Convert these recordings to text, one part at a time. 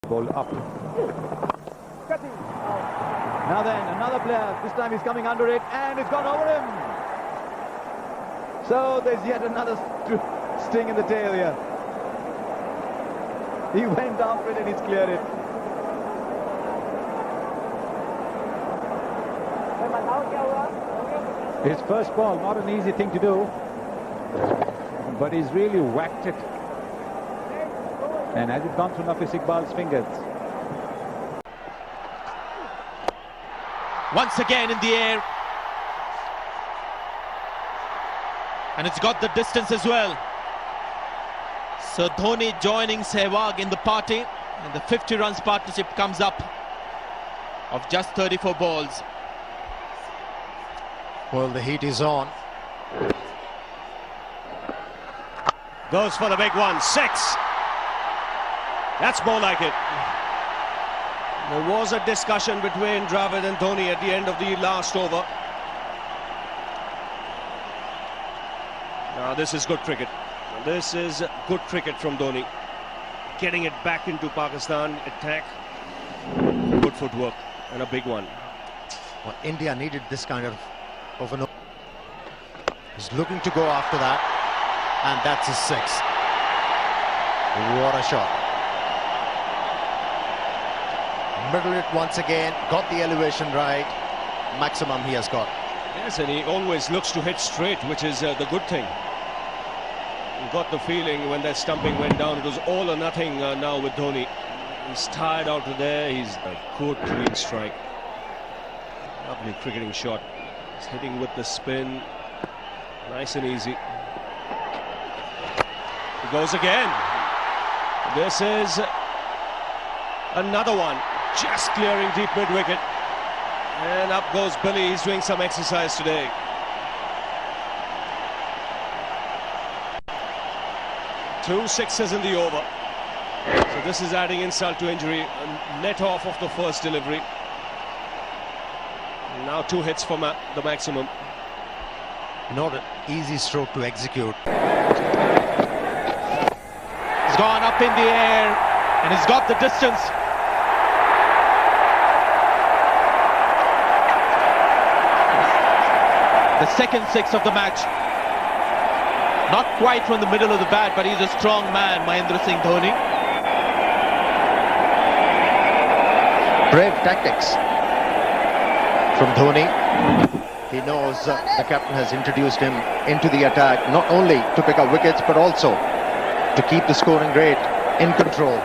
Ball up. Now then, another player. This time he's coming under it, and it's gone over him. So there's yet another sting in the tail here. He went after it and he's cleared it. His first ball, not an easy thing to do, but he's really whacked it. And has it gone through Nafis Iqbal's fingers? Once again in the air. And it's got the distance as well. So Dhoni joining Sehwag in the party. And the 50 runs partnership comes up of just 34 balls. Well, the heat is on. Goes for the big one. 6. That's more like it. There was a discussion between Dravid and Dhoni at the end of the last over. Now this is good cricket. This is good cricket from Dhoni. Getting it back into Pakistan attack. Good footwork and a big one. Well, India needed this kind of an... He's looking to go after that. And that's his 6. What a shot. Middle it once again, got the elevation right. Maximum he has got. Yes, and he always looks to hit straight, which is the good thing. You got the feeling when that stumping went down, it was all or nothing now with Dhoni. He's tired out of there. He's a good clean strike. Lovely cricketing shot. He's hitting with the spin. Nice and easy. He goes again. This is another one. Just clearing deep mid-wicket. And up goes Billy. He's doing some exercise today. Two 6s in the over. So this is adding insult to injury. A net off of the first delivery. And now 2 hits for the maximum. Not an easy stroke to execute. He's gone up in the air and he's got the distance. The second 6 of the match. Not quite from the middle of the bat, but he's a strong man, Mahendra Singh Dhoni. Brave tactics from Dhoni. He knows the captain has introduced him into the attack, not only to pick up wickets, but also to keep the scoring rate in control.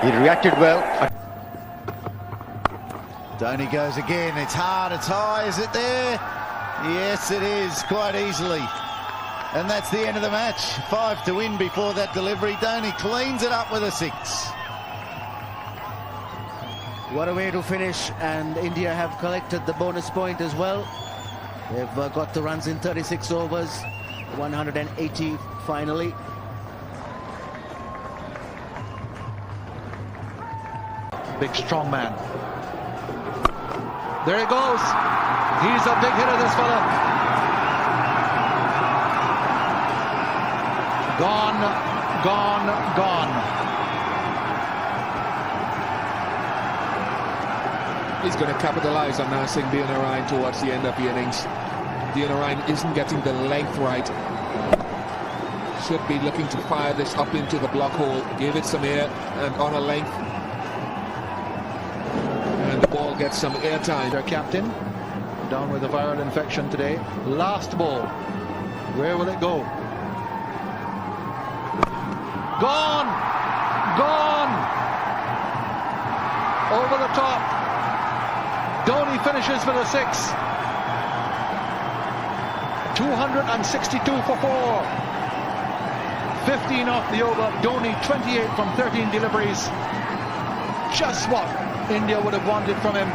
He reacted well. Dhoni goes again. It's hard, it's high. Is it there? Yes, it is, quite easily. And that's the end of the match. 5 to win before that delivery. Dhoni cleans it up with a 6. What a way to finish, and India have collected the bonus point as well. They've got the runs in 36 overs, 180 finally. Big strong man. There he goes. He's a big hitter, this fella. Gone, gone, gone. He's going to capitalise on Narsingh Deonarine towards the end of the innings. Deonarine isn't getting the length right. Should be looking to fire this up into the block hole, give it some air, and on a length. And the ball gets some airtime. Their captain, down with a viral infection today. Last ball. Where will it go? Gone! Gone! Over the top. Dhoni finishes with a 6. 262 for 4. 15 off the over. Dhoni 28 from 13 deliveries. Just what India would have wanted from him.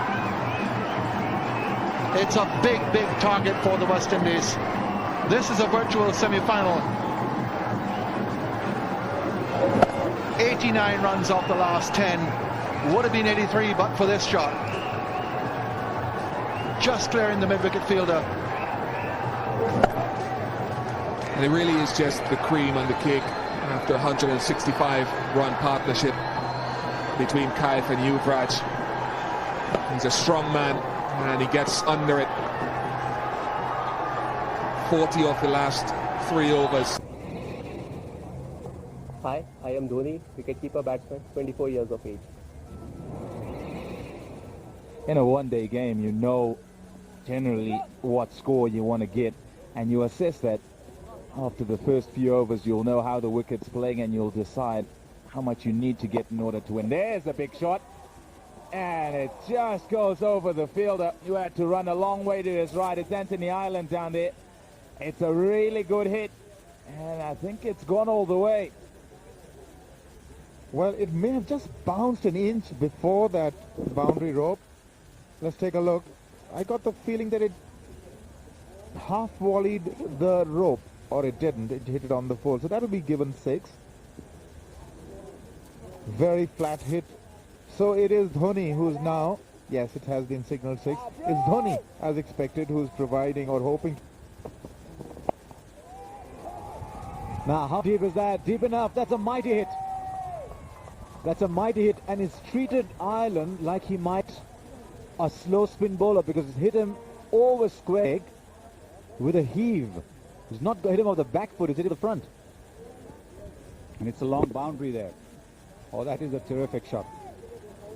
It's a big, big target for the West Indies. This is a virtual semi-final. 89 runs off the last 10. Would have been 83 but for this shot. Just clearing the mid-wicket fielder. And it really is just the cream on the cake after 165 run partnership. between Kaif and Yuvraj. He's a strong man and he gets under it. 40 of the last 3 overs. Hi, I am Dhoni, wicketkeeper batsman, 24 years of age. In a one-day game, you know generally what score you want to get, and you assess that after the first few overs. You'll know how the wicket's playing and you'll decide how much you need to get in order to win. There's a big shot, and it just goes over the fielder, who had to run a long way to his right. It's Anthony Ireland down there. It's a really good hit, and I think it's gone all the way. Well, it may have just bounced an inch before that boundary rope. Let's take a look. I got the feeling that it half volleyed the rope, or it didn't. It hit it on the full, so that will be given 6. Very flat hit. So it is Dhoni who's now, yes, it has been signaled 6. It's Dhoni, as expected, who's providing or hoping. Now, how deep is that? Deep enough. That's a mighty hit. That's a mighty hit, and it's treated Ireland like he might a slow spin bowler, because it's hit him over square leg with a heave. It's not hit him off the back foot, it's hit him the front. And it's a long boundary there. Oh, that is a terrific shot.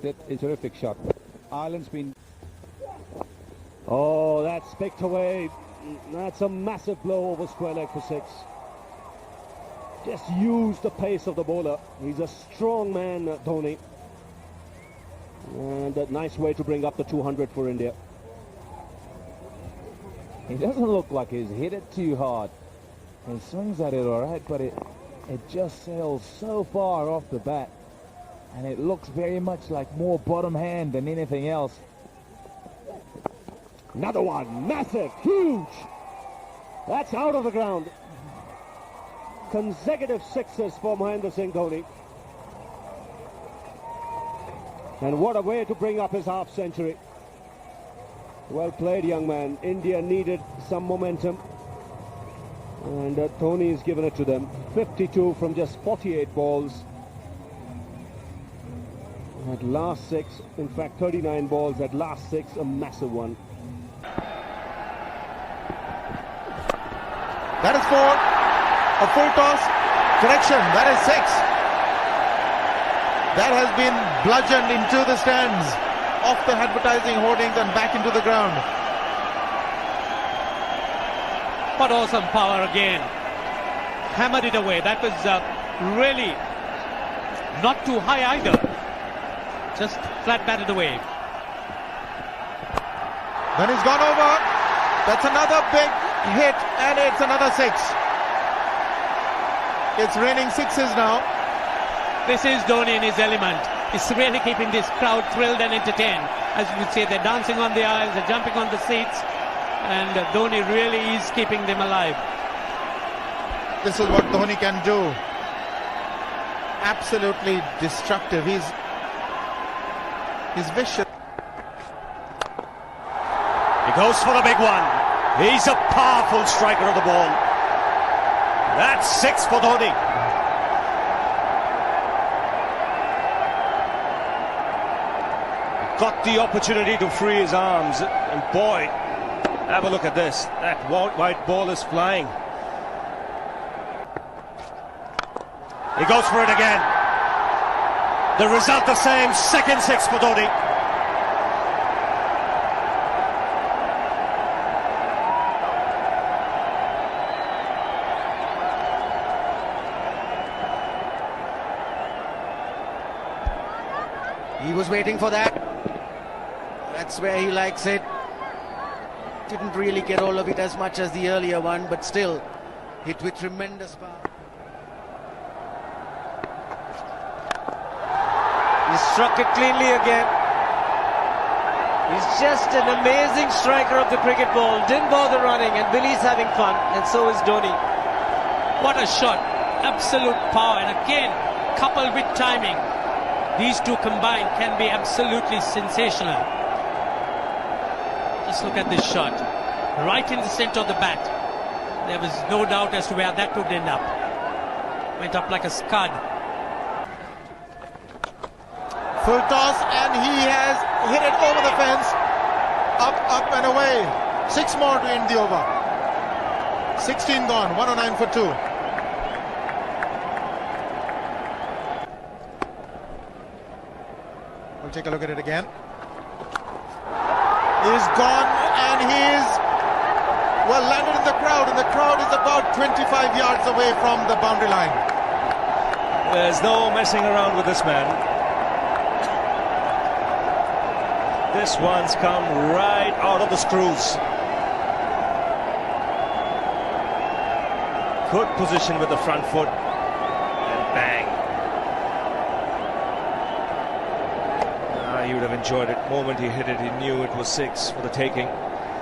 That is a terrific shot. Ireland's been... Oh, that's picked away. That's a massive blow over square leg for 6. Just use the pace of the bowler. He's a strong man, Dhoni. And a nice way to bring up the 200 for India. He doesn't look like he's hit it too hard. He swings at it all right, but it just sails so far off the bat. And it looks very much like more bottom hand than anything else. Another one, massive, huge. That's out of the ground. Consecutive 6s for Mahendra Singh Dhoni. And what a way to bring up his half century. Well played, young man. India needed some momentum, and Dhoni has given it to them. 52 from just 48 balls. At last 6, in fact 39 balls at last 6, a massive one. That is 4. A full toss. Correction, that is 6. That has been bludgeoned into the stands, off the advertising hoardings and back into the ground. But awesome power again. Hammered it away. That was really not too high either. Just flat batted away. Then he's gone over. That's another big hit, and it's another 6. It's raining 6s now. This is Dhoni in his element. He's really keeping this crowd thrilled and entertained. As you would say, they're dancing on the aisles, they're jumping on the seats, and Dhoni really is keeping them alive. This is what Dhoni can do. Absolutely destructive. He's vicious. He goes for the big one. He's a powerful striker of the ball. That's 6 for Dhoni. Got the opportunity to free his arms, and boy, have a look at this. That white ball is flying. He goes for it again. The result the same, second 6 for Dhoni. He was waiting for that. That's where he likes it. Didn't really get all of it as much as the earlier one, but still hit with tremendous power. He struck it cleanly again. He's just an amazing striker of the cricket ball. Didn't bother running, and Billy's having fun, and so is Dhoni. What a shot. Absolute power, and again, coupled with timing. These two combined can be absolutely sensational. Just look at this shot. Right in the center of the bat. There was no doubt as to where that would end up. Went up like a scud. Full toss, and he has hit it over the fence. Up and away. 6 more to end the over. 16 gone, 109 for 2. We'll take a look at it again. He's gone, and he's well landed in the crowd, and the crowd is about 25 yards away from the boundary line. There's no messing around with this man. This one's come right out of the screws. Good position with the front foot, and bang. He would have enjoyed it. The moment he hit it, he knew it was 6 for the taking.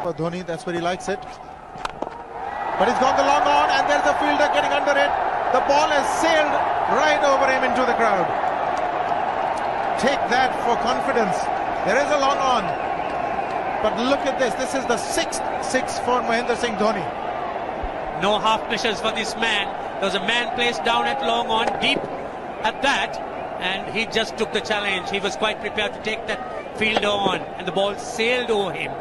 For Dhoni, that's where he likes it. But he's got the long on, and there's a fielder getting under it. The ball has sailed right over him into the crowd. Take that for confidence. There is a long on. But look at this. This is the 6th 6 for Mahendra Singh Dhoni. No half measures for this man. There was a man placed down at long on, deep at that, and he just took the challenge. He was quite prepared to take that fielder on, and the ball sailed over him.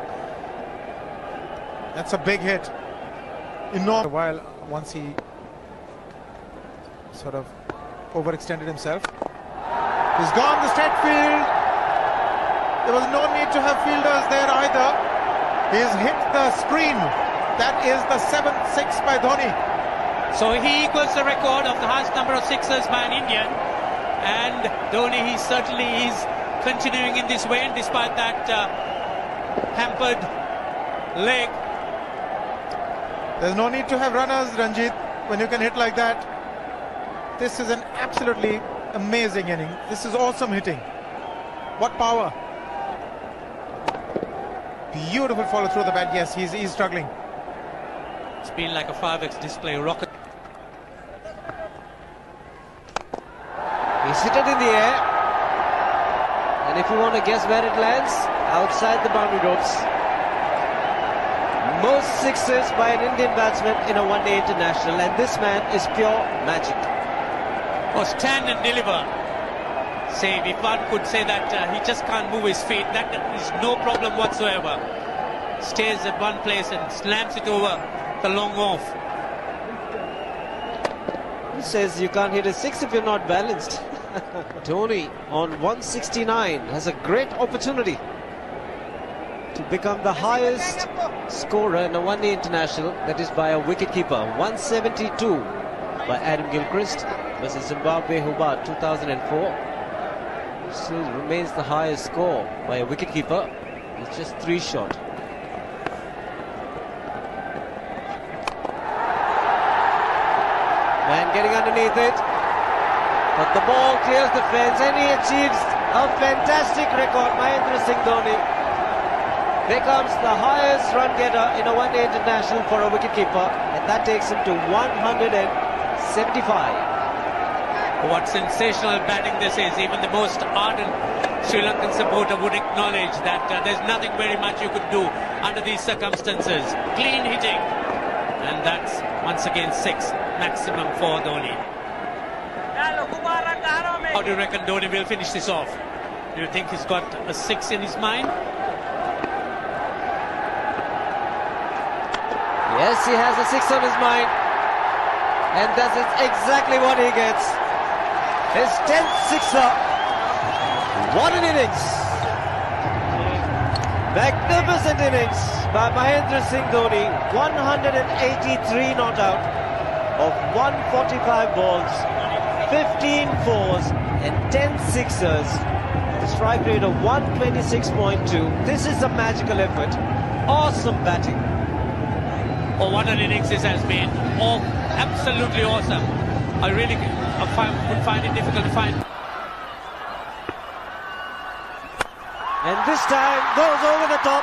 That's a big hit. Enormous. While once he sort of overextended himself. He's gone the straight field. There was no need to have fielders there either. He's hit the screen. That is the 7th 6 by Dhoni. So he equals the record of the highest number of sixes by an Indian. And Dhoni, he certainly is continuing in this vein despite that hampered leg. There's no need to have runners, Ranjit, when you can hit like that. This is an absolutely amazing inning. This is awesome hitting. What power. Beautiful follow through the bat. Yes, he's struggling. It's been like a 5x display rocket. He's hit it in the air. And if you want to guess where it lands, outside the boundary ropes. Most sixes by an Indian batsman in a one-day international, and this man is pure magic. Oh, stand and deliver. Say, if one could say that he just can't move his feet, that is no problem whatsoever. Stays at one place and slams it over the long off. He says you can't hit a 6 if you're not balanced. Dhoni on 169 has a great opportunity to become the highest scorer in a one-day international, that is by a wicketkeeper. 172 by Adam Gilchrist versus Zimbabwe Hobart 2004. Still remains the highest score by a wicketkeeper. It's just 3 short. Man getting underneath it, but the ball clears the fence and he achieves a fantastic record. Mahendra Singh Dhoni becomes the highest run getter in a one-day international for a wicketkeeper, and that takes him to 175. What sensational batting this is. Even the most ardent Sri Lankan supporter would acknowledge that there's nothing very much you could do under these circumstances. Clean hitting, and that's once again 6 maximum for Dhoni. How do you reckon Dhoni will finish this off? Do you think he's got a 6 in his mind? Yes, he has a 6 on his mind, and that is exactly what he gets. His 10th sixer. What an innings! Magnificent innings by Mahendra Singh Dhoni. 183 not out of 145 balls, 15 fours and 10 sixers. The strike rate of 126.2. This is a magical effort. Awesome batting. Oh, what an innings this has been. Oh, absolutely awesome. I really would find it difficult to find. And this time goes over the top.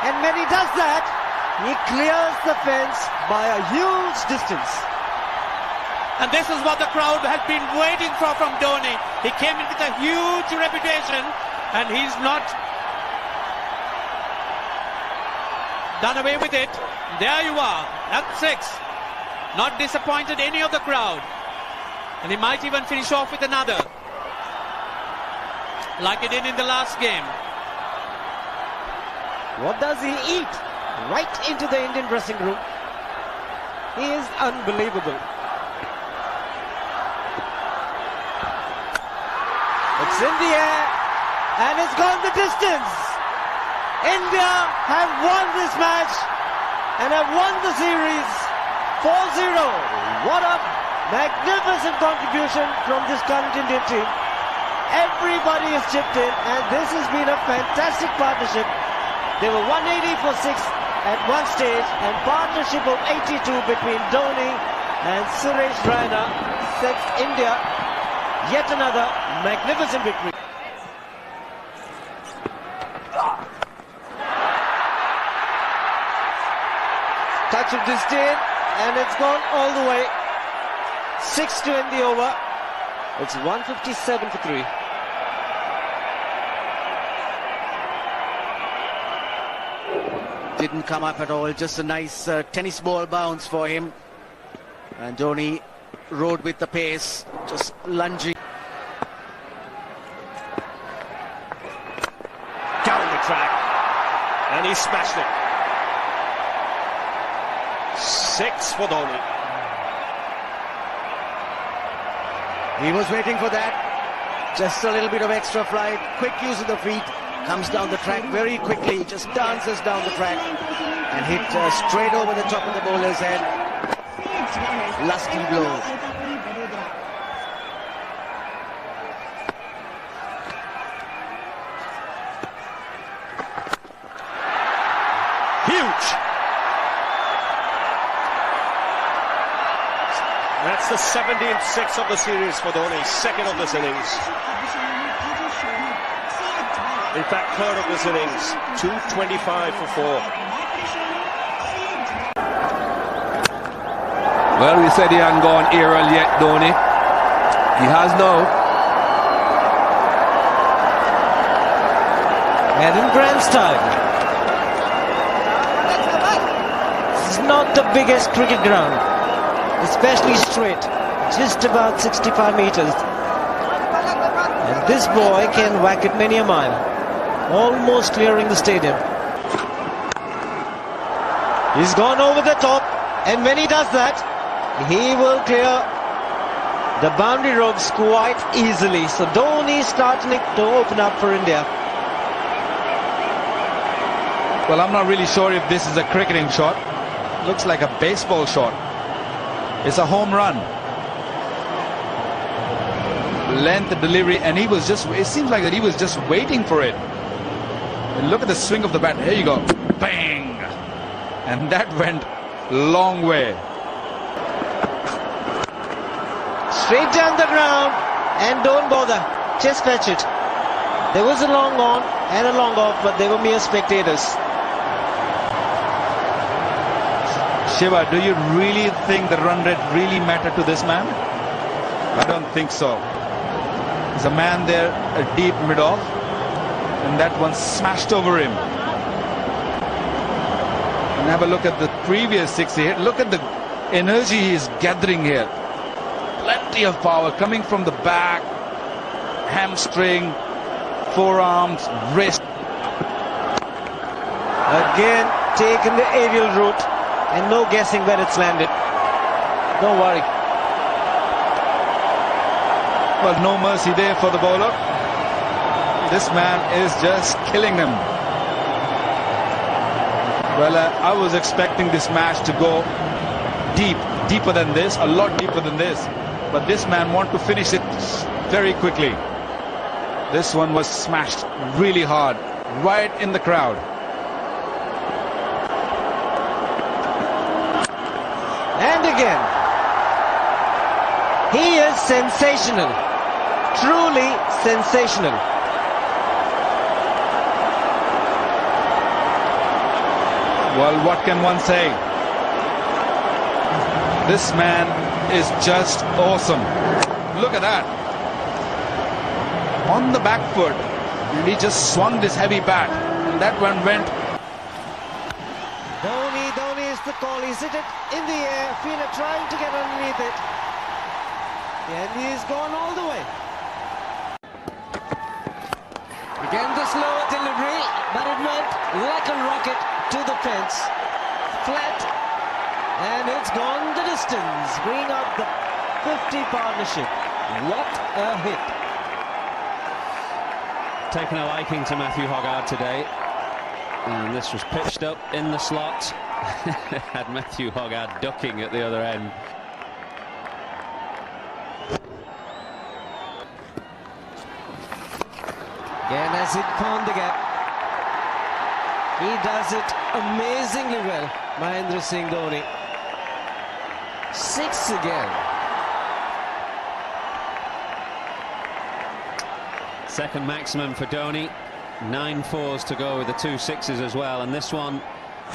And when he does that, he clears the fence by a huge distance. And this is what the crowd had been waiting for from Dhoni. He came in with a huge reputation, and he's not done away with it. There you are. That's 6. Not disappointed any of the crowd. And he might even finish off with another. like he did in the last game. What does he eat? Right into the Indian dressing room. He is unbelievable. It's in the air and it's gone the distance. India have won this match and have won the series 4-0. What a magnificent contribution from this current Indian team. Everybody has chipped in and this has been a fantastic partnership. They were 180 for 6 at one stage and partnership of 82 between Dhoni and Suresh Raina sets India yet another magnificent victory. Touch of disdain and it's gone all the way. 6 to end the over. It's 157 for 3. Didn't come up at all, just a nice tennis ball bounce for him. And Dhoni rode with the pace, just lunging. Down the track. And he smashed it. 6 for Dhoni. He was waiting for that. Just a little bit of extra flight, quick use of the feet. Comes down the track very quickly, just dances down the track and hit straight over the top of the bowler's head. Lusty blow. Huge! That's the 17th 6 of the series for Dhoni, second of this innings. In fact, third of this innings, 225 for 4. Well, we said he hadn't gone aerial yet, Dhoni. He has now. And in grand style. This is not the biggest cricket ground, especially straight, just about 65 meters. And this boy can whack it many a mile. Almost clearing the stadium. He's gone over the top, and when he does that, he will clear the boundary ropes quite easily. So Dhoni is starting to open up for India. Well, I'm not really sure if this is a cricketing shot. Looks like a baseball shot. It's a home run. Length, delivery, and he was just, it seems like that he was just waiting for it. And look at the swing of the bat. Here you go. Bang! And that went long way. Straight down the ground and don't bother. Just fetch it. There was a long on and a long off, but they were mere spectators. Shiva, do you really think the run rate really mattered to this man? I don't think so. There's a man there, a deep mid-off, and that one smashed over him. And have a look at the previous 6 he hit. Look at the energy he's gathering here. Plenty of power coming from the back, hamstring, forearms, wrist. Again, taking the aerial route and no guessing where it's landed. Don't worry. Well, no mercy there for the bowler. This man is just killing them. Well, I was expecting this match to go deeper than this, a lot deeper than this. But this man wanted to finish it very quickly. This one was smashed really hard, right in the crowd. And again, he is sensational, truly sensational. Well, what can one say? This man is just awesome. Look at that. On the back foot, he just swung this heavy bat, and that one went. Dhoni is the call. He's hit it in the air. Fieldner trying to get underneath it. And he's gone all the way. Again the slower delivery, but it went like a rocket to the fence. Flat, and it's gone the distance, bringing up the 50 partnership. What a hit. Taken a liking to Matthew Hoggard today, and this was pitched up in the slot. Had Matthew Hoggard ducking at the other end. Again, as it found the gap, he does it amazingly well. Mahendra Singh Dhoni. 6 again. Second maximum for Dhoni. 9 fours to go with the 2 sixes as well, and this one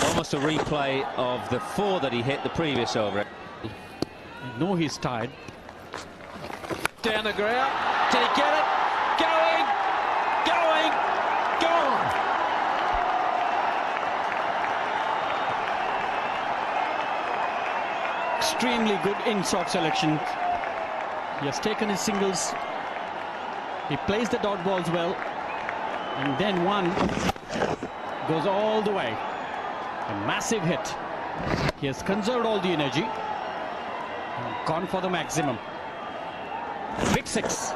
almost a replay of the 4 that he hit the previous over. I know he's tired. Down the ground. Did he get it? Going! Going! Gone! Extremely good in-shot selection. He has taken his singles. He plays the dot balls well. And then one goes all the way. A massive hit. He has conserved all the energy and gone for the maximum. Big 6.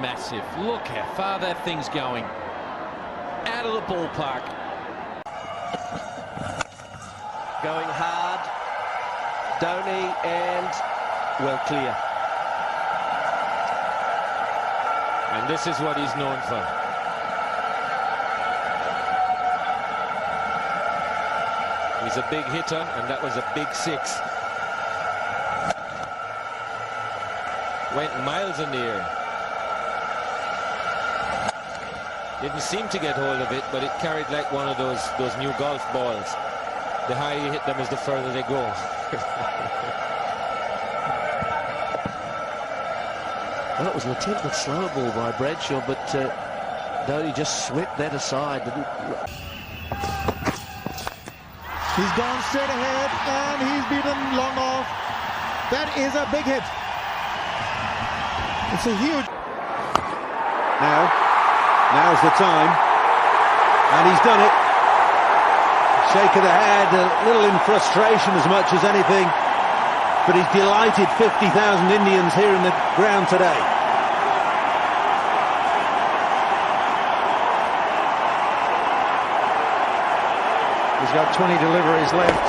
Massive. Look how far that thing's going. Out of the ballpark. Going hard. Dhoni and well clear. And this is what he's known for. He's a big hitter, and that was a big 6. Went miles in the air. Didn't seem to get hold of it, but it carried like one of those new golf balls. The higher you hit them is the further they go. Well, it was an attempted slow ball by Bradshaw, but Dhoni just swept that aside. He's gone straight ahead and he's beaten long off. That is a big hit. It's a huge... Now's the time. And he's done it. Shake of the head, a little in frustration as much as anything. But he's delighted 50,000 Indians here in the ground today. He's got 20 deliveries left.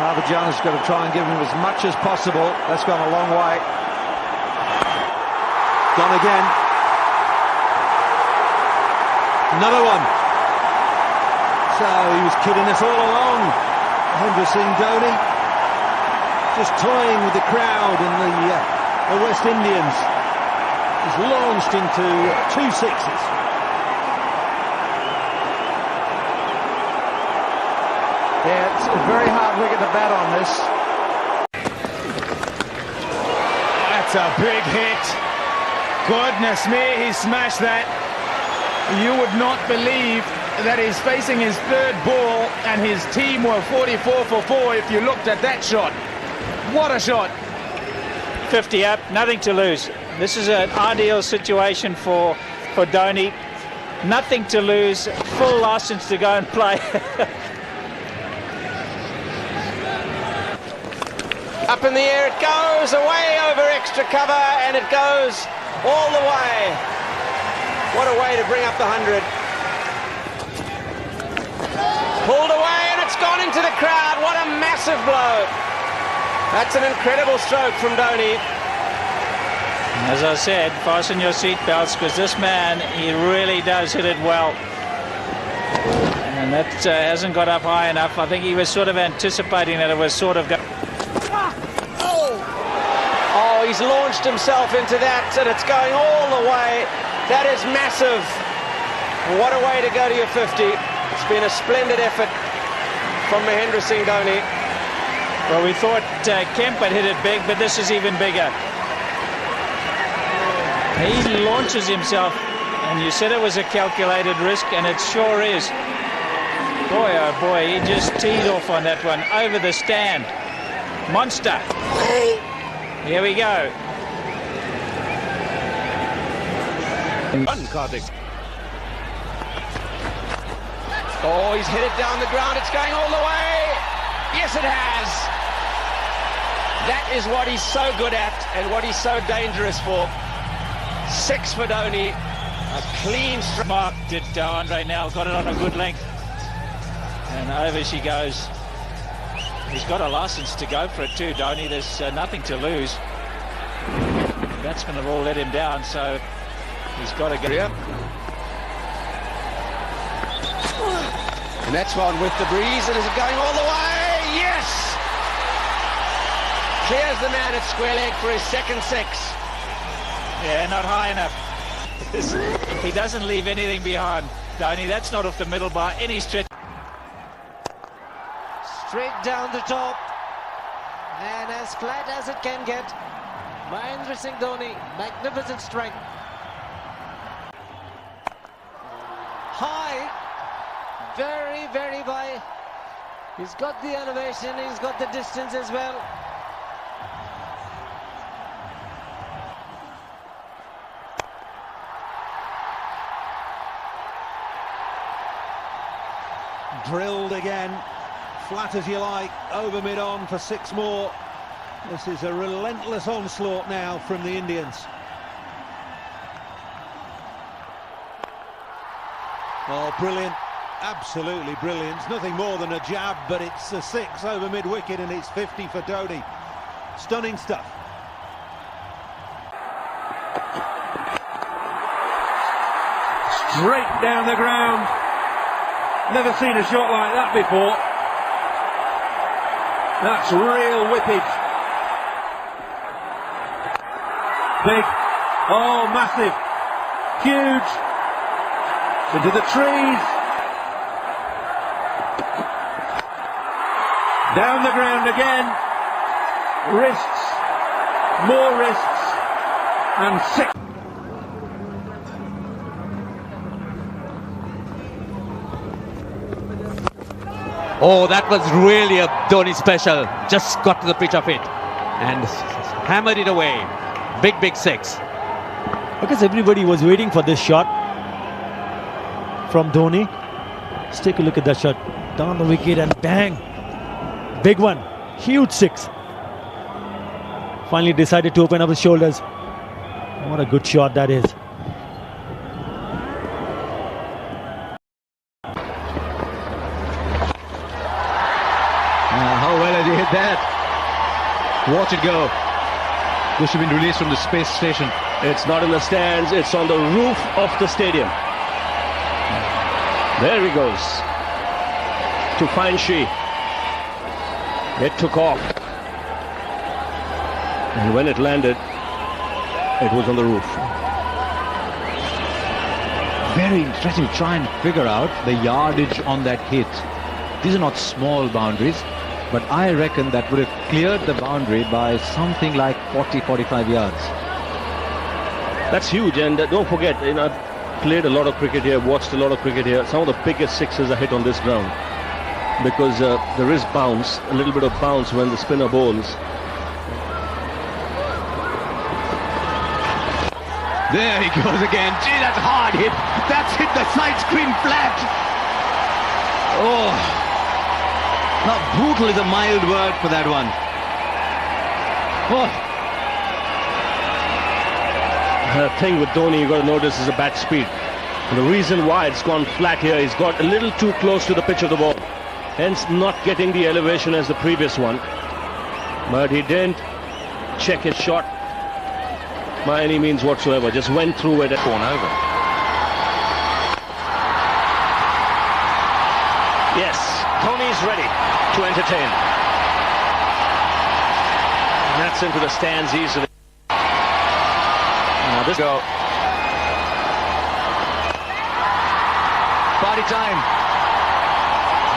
Harbhajan's got to try and give him as much as possible. That's gone a long way. Gone again. Another one. So he was kidding us all along. Mahendra Singh Dhoni just toying with the crowd and the West Indians. He's launched into 2 sixes. Yeah, it's a very hard wicket to bat on this. That's a big hit. Goodness me, he smashed that. You would not believe that he's facing his 3rd ball and his team were 44 for 4 if you looked at that shot. What a shot. 50 up, nothing to lose. This is an ideal situation for Dhoni. Nothing to lose, full license to go and play. Up in the air it goes, away over extra cover, and it goes all the way. What a way to bring up the 100. Pulled away and it's gone into the crowd. What a massive blow. That's an incredible stroke from Dhoni. As I said, fasten your seatbelts because this man, he really does hit it well. And that hasn't got up high enough. I think he was sort of anticipating that it was sort of... Oh, he's launched himself into that and it's going all the way. That is massive. What a way to go to your 50. It's been a splendid effort from Mahendra Singh Dhoni. Well, we thought Kemp had hit it big, but this is even bigger. He launches himself, and you said it was a calculated risk, and it sure is. Boy, oh boy, he just teed off on that one, over the stand. Monster. Here we go. Karthik. Oh, he's hit it down the ground. It's going all the way. Yes, it has. That is what he's so good at and what he's so dangerous for. 6 for Dhoni. A clean mark did Andre now. Got it on a good length. And over she goes. He's got a license to go for it too, Dhoni. There's nothing to lose. The batsmen have all let him down, so he's got to go. And that's one with the breeze, and is it going all the way? Yes! Clears the man at square leg for his second 6. Yeah, not high enough. He doesn't leave anything behind, Dhoni. That's not off the middle by any stretch. Straight down the top. And as flat as it can get. Mahendra Singh Dhoni, magnificent strike. High. Very, very high. He's got the elevation, he's got the distance as well. Drilled again, flat as you like, over mid-on for 6 more. This is a relentless onslaught now from the Indians. Oh, brilliant. Absolutely brilliant. It's nothing more than a jab, but it's a 6 over mid-wicket and it's 50 for Dhoni. Stunning stuff. Straight down the ground. Never seen a shot like that before. That's real whippage. Big. Oh, massive. Huge. Into the trees. Down the ground again. Wrists. More wrists. And 6. Oh, that was really a Dhoni special. Just got to the pitch of it and hammered it away. Big, big 6. Because everybody was waiting for this shot from Dhoni. Let's take a look at that shot. Down the wicket and bang. Big one. Huge 6. Finally decided to open up his shoulders. What a good shot that is. How well has he hit that? Watch it go. This should have been released from the space station. It's not in the stands, it's on the roof of the stadium. There he goes. To find She. It took off. And when it landed, it was on the roof. Very interesting to try and figure out the yardage on that hit. These are not small boundaries, but I reckon that would have cleared the boundary by something like 40-45 yards. That's huge, and don't forget, I've played a lot of cricket here, watched a lot of cricket here. Some of the biggest 6s are hit on this ground because there is bounce, a little bit of bounce when the spinner bowls. There he goes again. Gee, that's hard hit. That's hit the side screen flat. Oh. Now, brutal is a mild word for that one. Oh. The thing with Dhoni, you've got to notice, is a bat speed. And the reason why it's gone flat here, he's got a little too close to the pitch of the ball. Hence, not getting the elevation as the previous one. But he didn't check his shot by any means whatsoever. Just went through it. Gone over. Yes, Dhoni's ready to entertain. And that's into the stands easily. Now this go. Party time.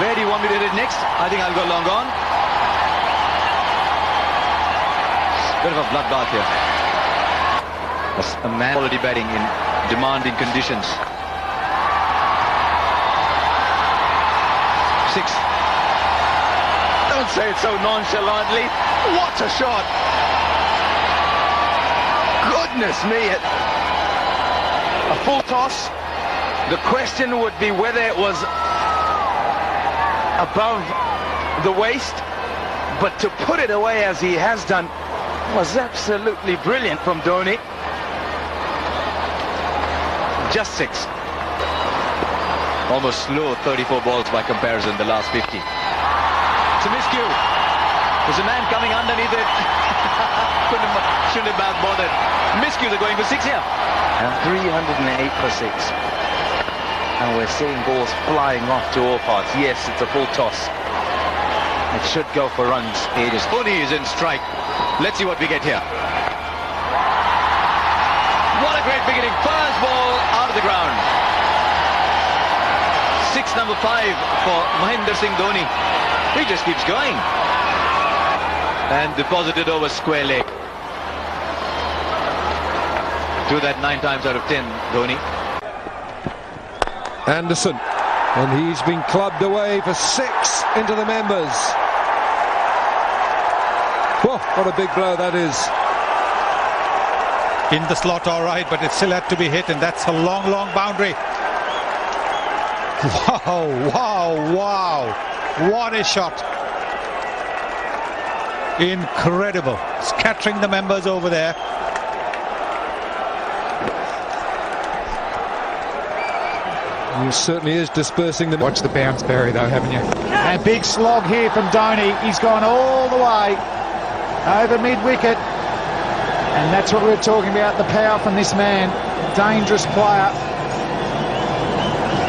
Where do you want me to hit it next? I think I'll go long on. Bit of a bloodbath here. A man already batting in demanding conditions. 6. Don't say it so nonchalantly. What a shot! Goodness me! a full toss. The question would be whether it was above the waist, but to put it away as he has done was absolutely brilliant from Dhoni. Just 6. Almost slow 34 balls by comparison, the last 50. It's a miscue. There's a man coming underneath it. Shouldn't have bothered. Miscues are going for 6 here. And 308 for 6. And we're seeing balls flying off to all parts. Yes, it's a full toss. It should go for runs. Dhoni is in strike. Let's see what we get here. What a great beginning. First ball out of the ground. 6 number 5 for Mahendra Singh Dhoni. He just keeps going. And deposited over square leg. Do that 9 times out of 10, Dhoni. Anderson, and he's been clubbed away for 6 into the members. Whoa, what a big blow that is. In the slot, all right, but it still had to be hit, and that's a long, long boundary. Wow, wow, wow. What a shot. Incredible. Scattering the members over there. He certainly is dispersing them. Watch the bounce, Barry, though, haven't you? And big slog here from Dhoni. He's gone all the way over mid-wicket. And that's what we're talking about, the power from this man. Dangerous player.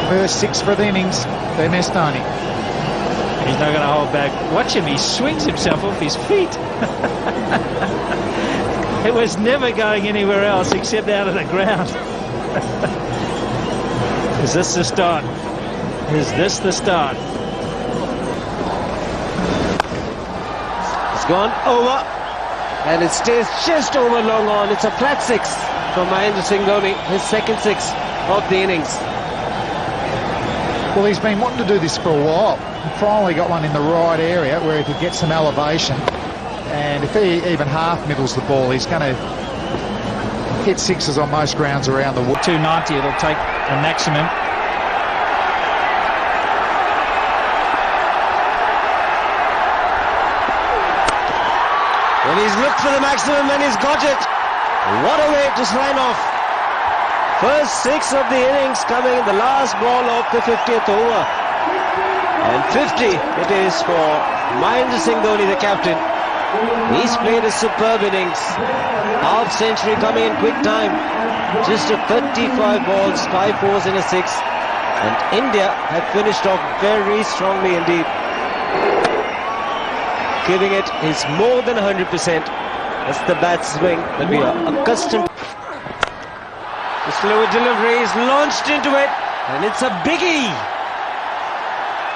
First 6 for the innings. They missed Dhoni. He's not going to hold back. Watch him, he swings himself off his feet. It was never going anywhere else except out of the ground. Is this the start? Is this the start? It's gone over. And it stays just over long on. It's a flat 6 from Mahendra Singh Dhoni. His second 6 of the innings. Well, he's been wanting to do this for a while. He finally got one in the right area where he could get some elevation. And if he even half middles the ball, he's going to hit 6s on most grounds around the wood. 290, it'll take a maximum. And he's looked for the maximum and he's got it. What a way to sign off. First 6 of the innings coming in the last ball of the 50th over. And 50 it is for Mahendra Singh Dhoni, the captain. He's played a superb innings. Half century coming in quick time. Just a 35 balls, 5 4s and a 6. And India have finished off very strongly indeed. Giving it is more than 100%. That's the bat swing that we are accustomed to. The slower delivery is launched into it, and it's a biggie.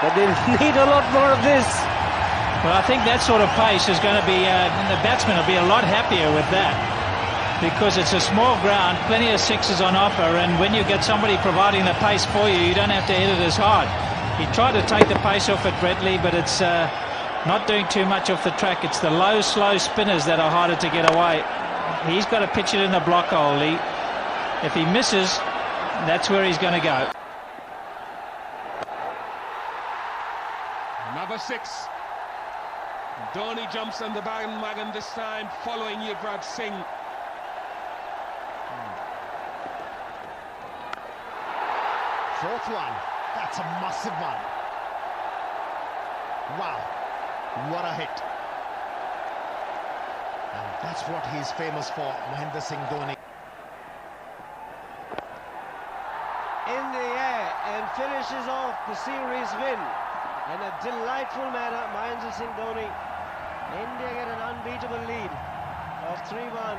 But they need a lot more of this. Well, I think that sort of pace is going to be, the batsman will be a lot happier with that. Because it's a small ground, plenty of 6s on offer, and when you get somebody providing the pace for you, you don't have to hit it as hard. He tried to take the pace off it, Bradley, but it's not doing too much off the track. It's the low, slow spinners that are harder to get away. He's got to pitch it in the block hole. If he misses, that's where he's going to go. Another 6. Dhoni jumps on the bandwagon this time, following Yuvraj Singh. Fourth one. That's a massive one. Wow. What a hit. And that's what he's famous for, Mahendra Singh Dhoni. In the air and finishes off the series win in a delightful manner. Mahendra Singh Dhoni. India get an unbeatable lead of 3-1.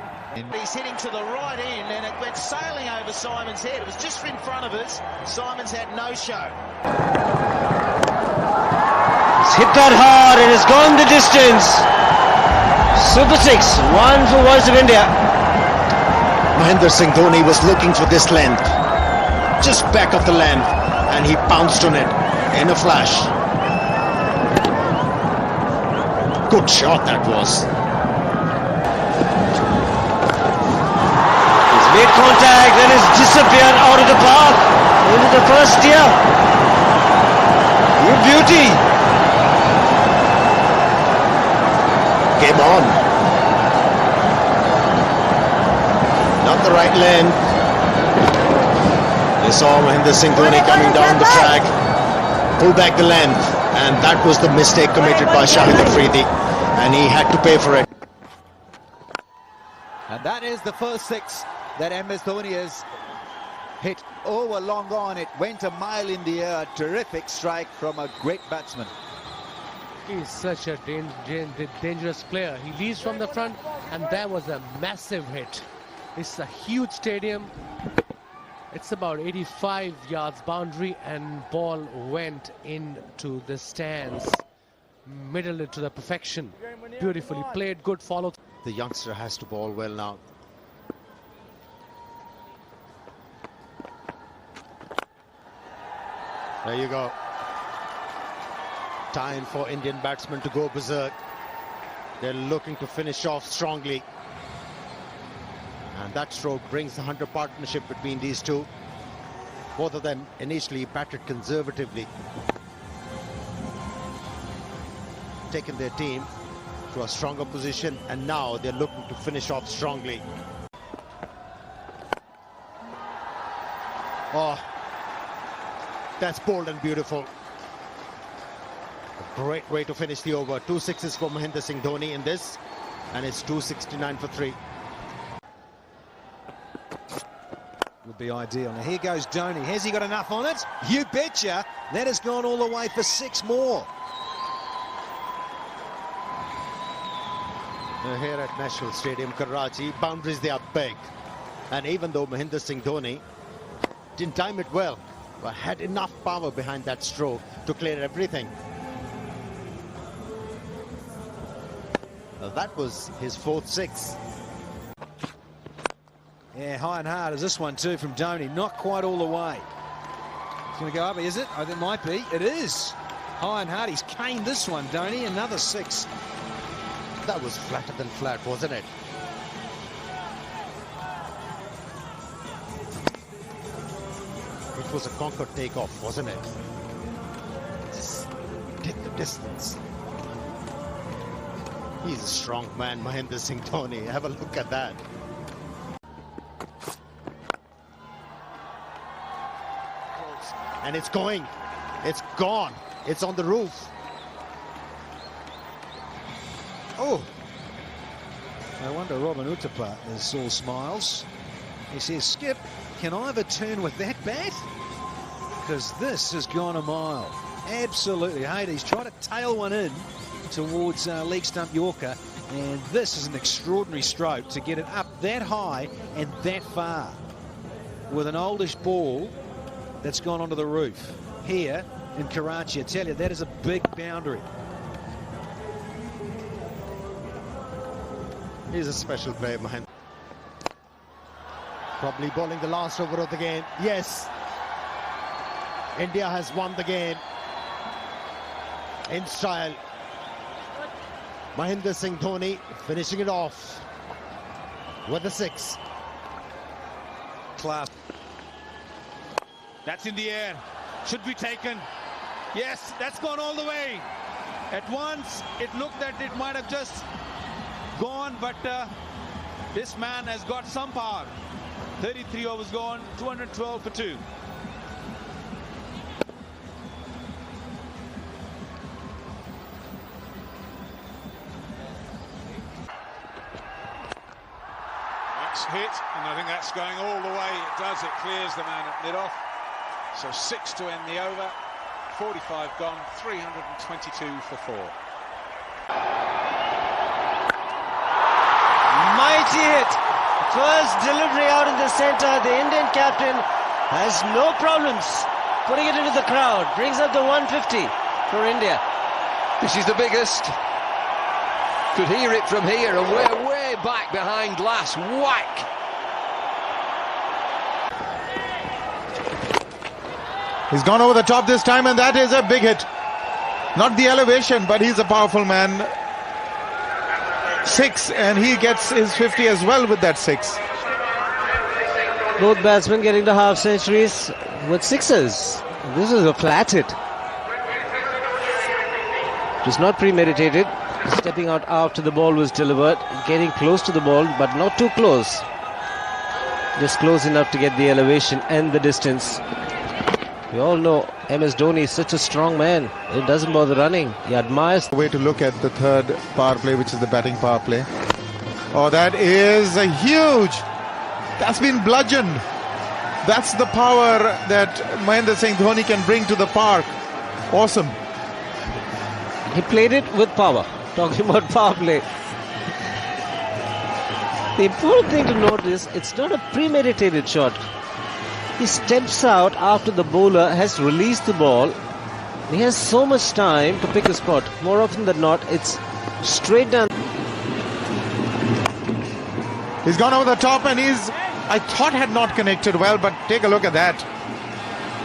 He's hitting to the right end and it went sailing over Simon's head. It was just in front of us. Simon's had no show. It's hit that hard and it's gone the distance. Super 6, 1 for Voice of India. Mahendra Singh Dhoni was looking for this length. Just back of the length. And he pounced on it in a flash. Good shot that was. He's made contact and has disappeared a first, dear. You beauty. Game on. Not the right length. They saw Mahendra Singh Dhoni coming down the track, pull back the length, and that was the mistake committed by Shahid Afridi, and he had to pay for it. And that is the first 6 that MS Dhoni has hit over long on. It went a mile in the air. A terrific strike from a great batsman. He's such a dangerous player. He leads from the front, and that was a massive hit. It's a huge stadium. It's about 85 yards boundary, and ball went into the stands. Middle it to the perfection. Beautifully played, good follow. The youngster has to bowl well now. There you go. Time for Indian batsmen to go berserk. They're looking to finish off strongly. And that stroke brings the 100 partnership between these two. Both of them initially batted conservatively, taken their team to a stronger position, and now they're looking to finish off strongly. Oh, that's bold and beautiful. A great way to finish the over. 2 sixes for Mahendra Singh Dhoni in this, and it's 269 for 3. Would be ideal. Now here goes Dhoni. Has he got enough on it? You betcha. That has gone all the way for 6 more. Here at National Stadium, Karachi, boundaries, they are big. And even though Mahendra Singh Dhoni didn't time it well, but had enough power behind that stroke to clear everything. Well, that was his 4th 6. Yeah, high and hard is this one too from Dhoni. Not quite all the way. It's going to go up, is it? Oh, it might be. It is. High and hard. He's caned this one, Dhoni. Another 6. That was flatter than flat, wasn't it? It was a conquered takeoff, wasn't it? Just take the distance. He's a strong man, Mahendra Singh Dhoni. Have a look at that. And it's going. It's gone. It's on the roof. Oh, no wonder Robin Uthappa is all smiles. He says, Skip, can I have a turn with that bat? Because this has gone a mile. Absolutely. Hades tried to tail one in towards leg stump Yorker, and this is an extraordinary stroke to get it up that high and that far with an oldish ball that's gone onto the roof. Here in Karachi, I tell you, that is a big boundary. He's a special player, Mahendra. Probably bowling the last over of the game. Yes. India has won the game in style. Mahendra Singh Dhoni finishing it off with a 6. Class. That's in the air. Should be taken. Yes, that's gone all the way. At once, it looked that it might have just gone, but this man has got some power. 33 overs gone, 212 for 2. That's hit, and I think that's going all the way. It does, it clears the man at mid-off. So 6 to end the over. 45 gone, 322 for 4. Mighty hit. First delivery out in the centre. The Indian captain has no problems putting it into the crowd. Brings up the 150 for India. This is the biggest. Could hear it from here, and we're way back behind glass. Whack! He's gone over the top this time, and that is a big hit. Not the elevation, but he's a powerful man. 6, and he gets his 50 as well with that 6. Both batsmen getting the half centuries with sixes. This is a flat hit. It was not premeditated. Stepping out after the ball was delivered, getting close to the ball, but not too close. Just close enough to get the elevation and the distance. We all know MS Dhoni is such a strong man. He doesn't bother running. He admires. The way to look at the third power play, which is the batting power play. Oh, that is a huge. That's been bludgeoned. That's the power that Mahendra Singh Dhoni can bring to the park. Awesome. He played it with power. Talking about power play. The important thing to note is it's not a premeditated shot. He steps out after the bowler has released the ball. He has so much time to pick a spot. More often than not, it's straight down. He's gone over the top and I thought had not connected well, but take a look at that.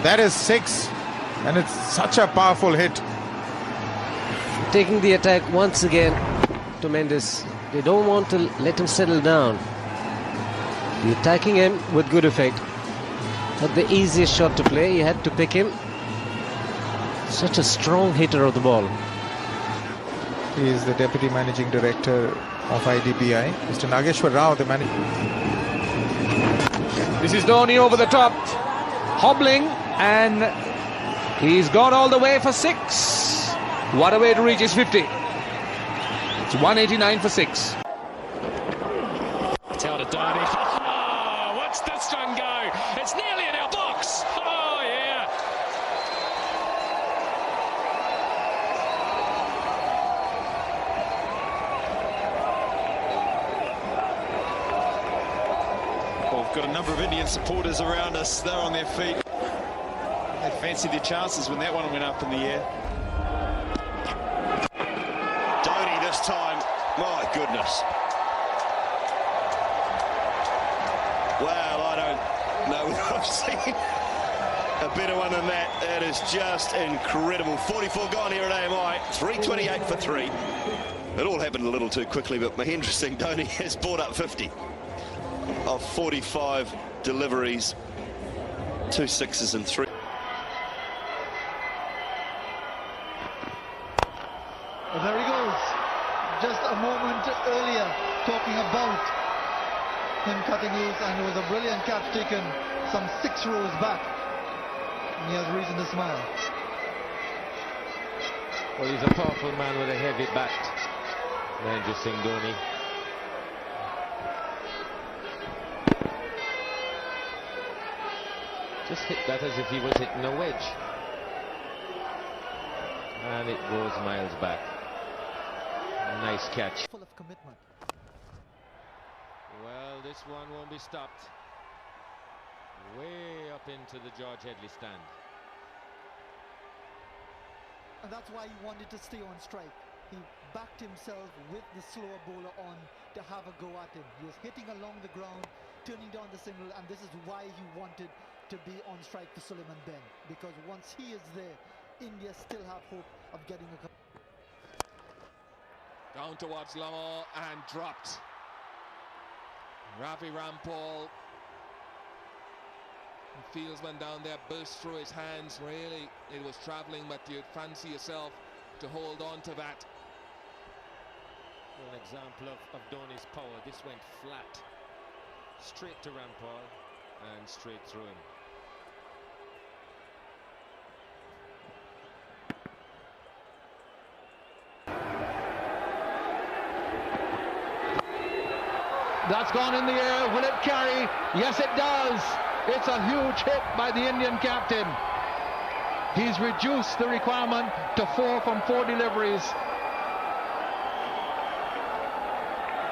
That is 6 and it's such a powerful hit. Taking the attack once again to Mendes. They don't want to let him settle down. They're attacking him with good effect. Not the easiest shot to play. He had to pick him. Such a strong hitter of the ball. He is the Deputy Managing Director of IDBI, Mr. Nageshwar Rao, the manager. This is Dhoni over the top, hobbling, and he's gone all the way for 6. What a way to reach his 50. It's 189 for 6. It's out of Dhoni. Oh, watch this one go. It's nearly in our box. Oh, yeah. Well, we've got a number of Indian supporters around us. They're on their feet. They fancied their chances when that one went up in the air. This time, my goodness. Well, I don't know if I've seen a better one than that. That is just incredible. 44 gone here at AMI, 328 for 3. It all happened a little too quickly, but Mahendra Singh Dhoni has brought up 50 of 45 deliveries, 2 sixes and 3. There he goes. Just a moment earlier, talking about him cutting loose, and it was a brilliant catch taken some 6 rows back. And he has reason to smile. Well, he's a powerful man with a heavy bat, Mahendra Singh Dhoni. Just hit that as if he was hitting a wedge. And it goes miles back. Nice catch. Full of commitment. Well, this one won't be stopped. Way up into the George Headley stand. And that's why he wanted to stay on strike. He backed himself with the slower bowler on to have a go at him. He was hitting along the ground, turning down the single, and this is why he wanted to be on strike to Suleiman Ben. Because once he is there, India still have hope of getting a... Down towards Lamar and dropped. Ravi Rampal. Fields went down there, burst through his hands. Really, it was travelling, but you'd fancy yourself to hold on to that. An example of Dhoni's power. This went flat. Straight to Rampal and straight through him. That's gone in the air. Will it carry? Yes, it does. It's a huge hit by the Indian captain. He's reduced the requirement to 4 from 4 deliveries.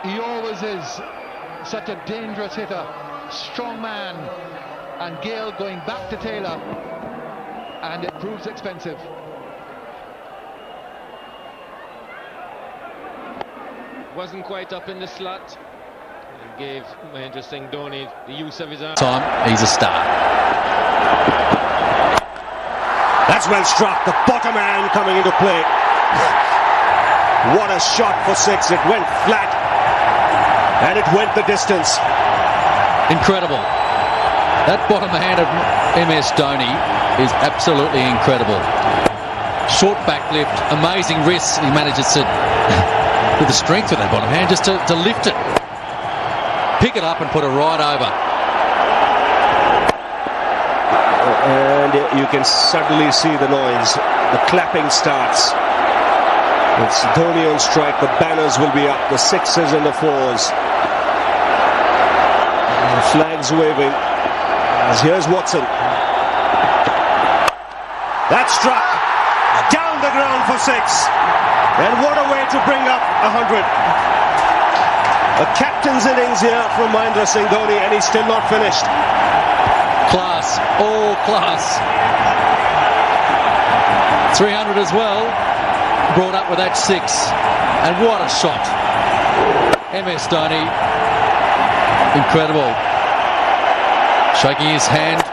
He always is such a dangerous hitter. Strong man. And Gale going back to Taylor. And it proves expensive. Wasn't quite up in the slot. And gave Mahendra Singh Dhoni the use of his arm. He's a star. That's well struck. The bottom man coming into play. What a shot for 6. It went flat. And it went the distance. Incredible. That bottom hand of MS Dhoni is absolutely incredible. Short back lift, amazing wrists. He manages to, with the strength of that bottom hand, just to lift it, pick it up and put it right over. And you can suddenly see the noise. The clapping starts. It's Dhoni on strike. The banners will be up. The sixes and the fours. The flags waving. As here's Watson. That struck. Down the ground for six. And what a way to bring up 100. A captain's innings here from Mahendra Singh Dhoni, and he's still not finished. Class, all class. 300 as well, brought up with that six. And what a shot. MS Dhoni, incredible. Shaking his hand.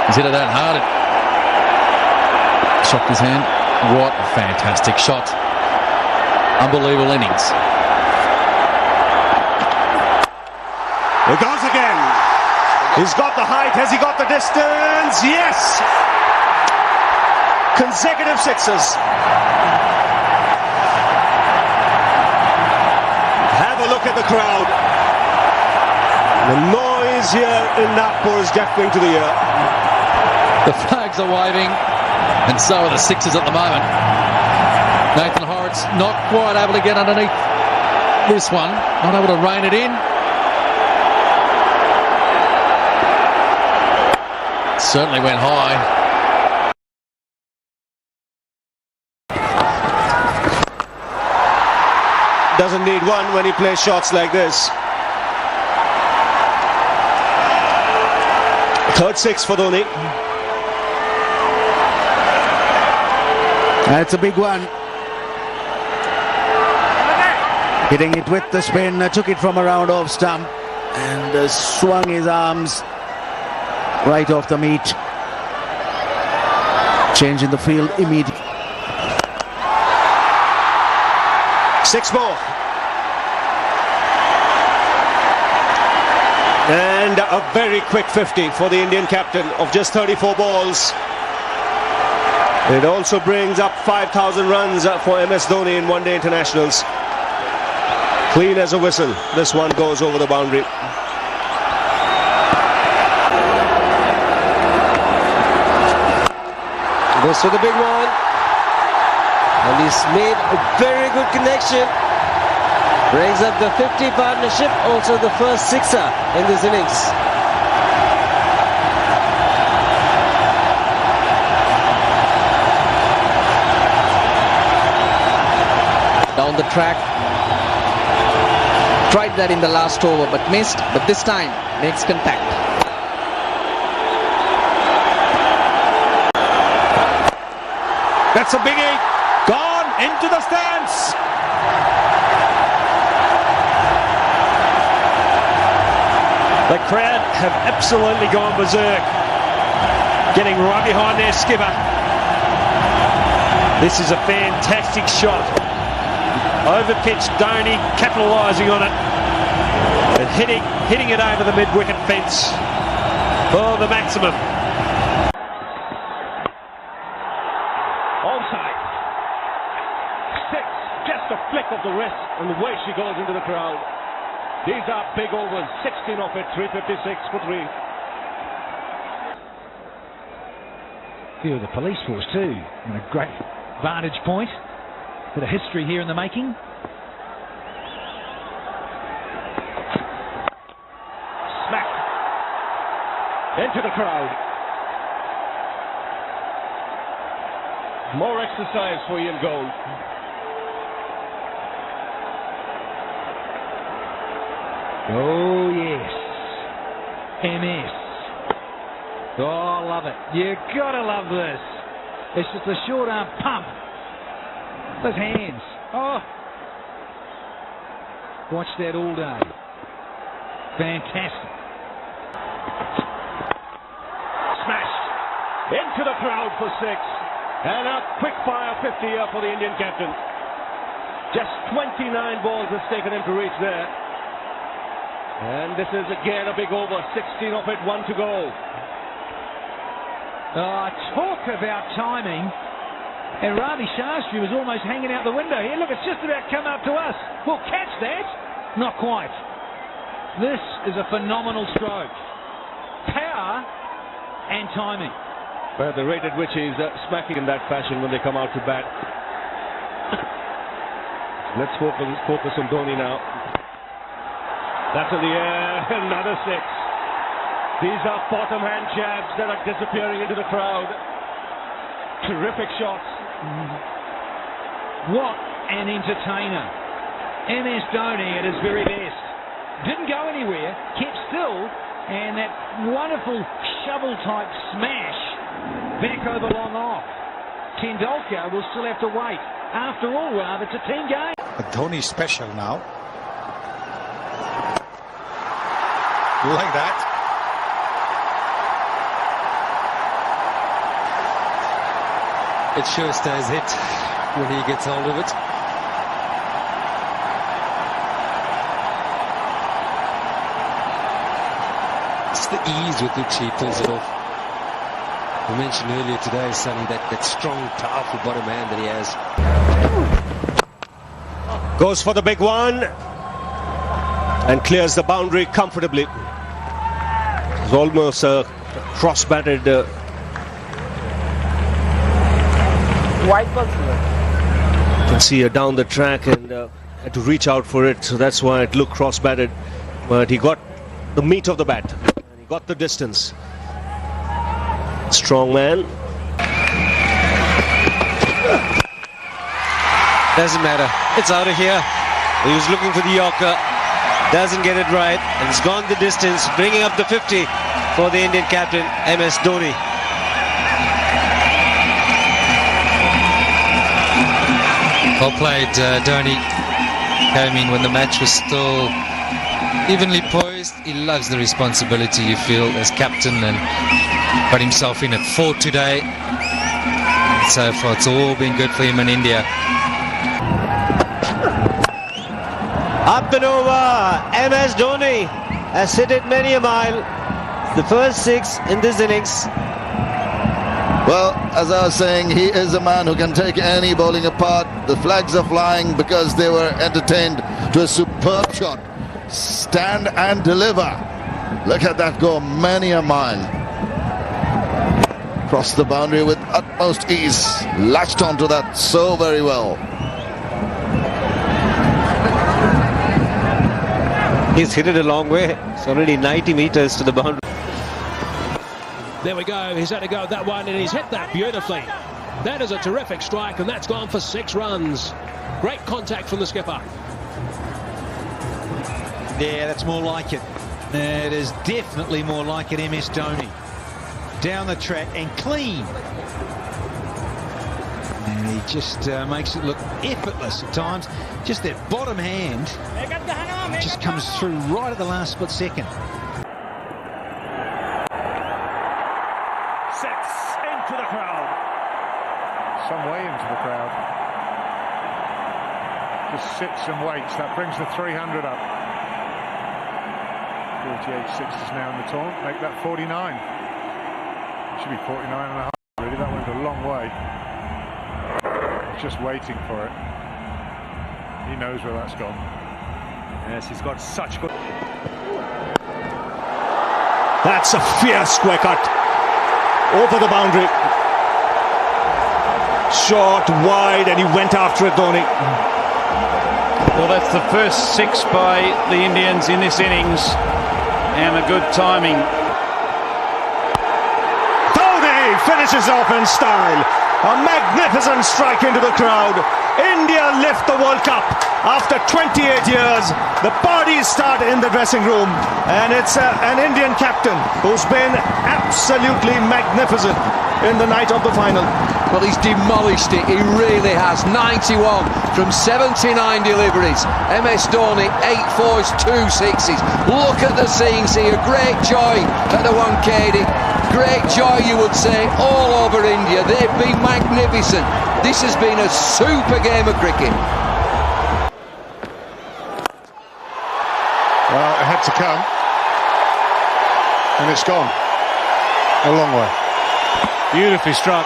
He's hit it that hard. Shocked his hand. What a fantastic shot. Unbelievable innings. It goes again. He's got the height. Has he got the distance? Yes. Consecutive sixes. Have a look at the crowd. The noise here in Nagpur is deafening to the ear. The flags are waving, and so are the sixes at the moment. Nathan Horrocks not quite able to get underneath this one, not able to rein it in. Certainly went high. Doesn't need one when he plays shots like this. Third six for Dhoni. That's a big one. Hitting it with the spin, took it from around off stump and swung his arms right off the meat. Changing the field immediately. Six more. And a very quick 50 for the Indian captain of just 34 balls. It also brings up 5,000 runs for MS Dhoni in one-day internationals. Clean as a whistle. This one goes over the boundary. Goes for the big one. And he's made a very good connection. Brings up the 50 partnership, also the first sixer in this innings. Down the track. Tried that in the last over but missed, but this time makes contact. That's a biggie. Gone into the stands. The crowd have absolutely gone berserk, getting right behind their skipper. This is a fantastic shot. Over-pitched Dhoni, capitalising on it, and hitting it over the mid-wicket fence for the maximum. Onside. Six, just a flick of the wrist, and away she goes into the crowd. These are big overs, 16 off it, 356 for three. View of the police force too, and a great vantage point. Bit of history here in the making. Smacked into the crowd. More exercise for Ian Gold. Oh yes, MS. Oh, love it. You gotta love this. It's just a short arm pump. Those hands. Oh, watch that all day. Fantastic. Smashed into the crowd for six. And a quick fire 50 for the Indian captain. Just 29 balls has taken him to reach there. And this is again a big over, 16 of it, 1 to go. Talk about timing. And Ravi Shastri was almost hanging out the window here. Look, it's just about come up to us. We'll catch that. Not quite. This is a phenomenal stroke. Power and timing. Well, the rate at which he's smacking in that fashion when they come out to bat. Let's focus on Dhoni now. That's in the air, another 6. These are bottom hand jabs that are disappearing into the crowd. Terrific shots. What an entertainer. MS Dhoni at his very best. Didn't go anywhere, kept still, and that wonderful shovel type smash back over long off. Tendulkar will still have to wait. After all, Rav, it's a team game. But Dhoni special now. Like that. It sure stays hit when he gets hold of it. It's the ease with which he pulls it off. I mentioned earlier today, Sonny, that strong, powerful bottom hand that he has. Goes for the big one and clears the boundary comfortably. It's almost a cross-batted white ball. You can see down the track and had to reach out for it, so that's why it looked cross-batted. But he got the meat of the bat. And he got the distance. Strong man. Doesn't matter. It's out of here. He was looking for the Yorker. Doesn't get it right. And it's gone the distance, bringing up the 50 for the Indian captain, MS Dhoni. Well played, Dhoni. Came in when the match was still evenly poised. He loves the responsibility, you feel, as captain, and got himself in at 4 today. And so far, it's all been good for him in India. Up and over, MS Dhoni has hit it many a mile. The first 6 in this innings. Well, as I was saying, he is a man who can take any bowling apart. The flags are flying because they were entertained to a superb shot. Stand and deliver. Look at that go, many a mile. Crossed the boundary with utmost ease. Latched onto that so very well. He's hit it a long way. It's already 90 meters to the boundary. There we go. He's had to go at that one, and he's hit that beautifully. That is a terrific strike, and that's gone for 6 runs. Great contact from the skipper. Yeah, that's more like it. It is definitely more like it, MS Dhoni. Down the track and clean. And he just makes it look effortless at times. Just that bottom hand just comes through right at the last split second. 6 into the crowd. Some way into the crowd. Just sits and waits. That brings the 300 up. 48-6 is now in the taunt. Make that 49. It should be 49 and a half. Really, that went a long way. Just waiting for it. He knows where that's gone. Yes, he's got such good. That's a fierce square cut. Over the boundary. Short, wide, and he went after it, Dhoni. Well, that's the first 6 by the Indians in this innings, and a good timing. Dhoni finishes off in style. A magnificent strike into the crowd. India lift the World Cup after 28 years. The parties start in the dressing room, and it's an Indian captain who's been absolutely magnificent in the night of the final. Well, he's demolished it, he really has. 91 from 79 deliveries. MS Dhoni, 8 4s, 2 6s. Look at the scenes here, great joy at the Wankhede. Great joy, you would say, all over India. They've been magnificent. This has been a super game of cricket. Well, ahead had to come, and it's gone a long way. Beautifully struck.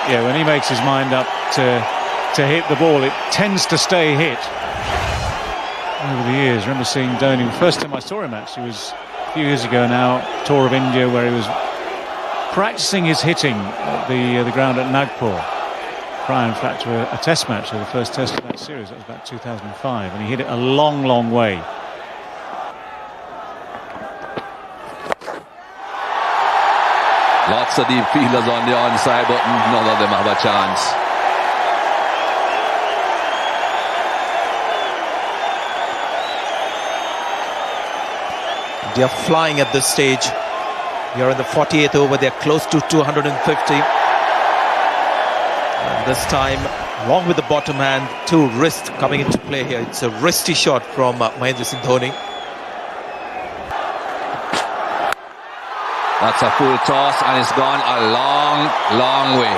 Yeah, when he makes his mind up to hit the ball, it tends to stay hit. Over the years, I remember seeing Dhoni. The first time I saw him actually was a few years ago now, tour of India, where he was practicing his hitting at the ground at Nagpur. Prior, in fact, to a test match, the first test of that series. That was about 2005, and he hit it a long, long way. Lots of deep fielders on the onside, but none of them have a chance. They are flying at this stage. They are in the 48th over. They are close to 250. And this time, along with the bottom hand, two wrists coming into play here. It's a wristy shot from Mahendra Singh Dhoni. That's a full toss, and it's gone a long, long way.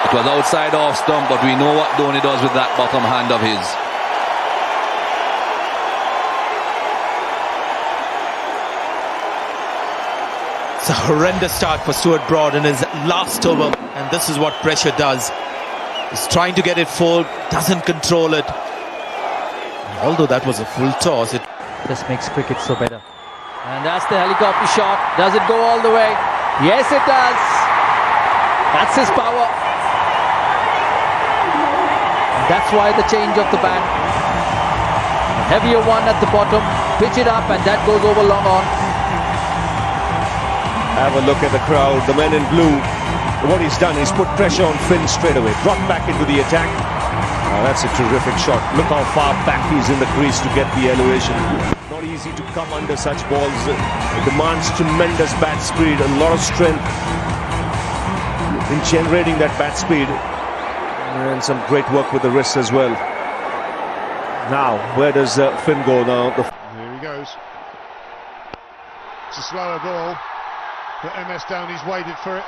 It was outside off stump, but we know what Dhoni does with that bottom hand of his. It's a horrendous start for Stuart Broad in his last over, and this is what pressure does. He's trying to get it full, doesn't control it. Although that was a full toss, it just makes cricket so better. And that's the helicopter shot. Does it go all the way? Yes, it does. That's his power. And that's why the change of the bat. A heavier one at the bottom, pitch it up, and that goes over long on. Have a look at the crowd, the men in blue. What he's done is put pressure on Finn straight away, brought back into the attack. That's a terrific shot. Look how far back he's in the crease to get the elevation. Not easy to come under such balls. It demands tremendous bat speed, a lot of strength in generating that bat speed. And some great work with the wrist as well. Now, where does Finn go now? Here he goes. It's a slower ball. But MS Dhoni's waited for it.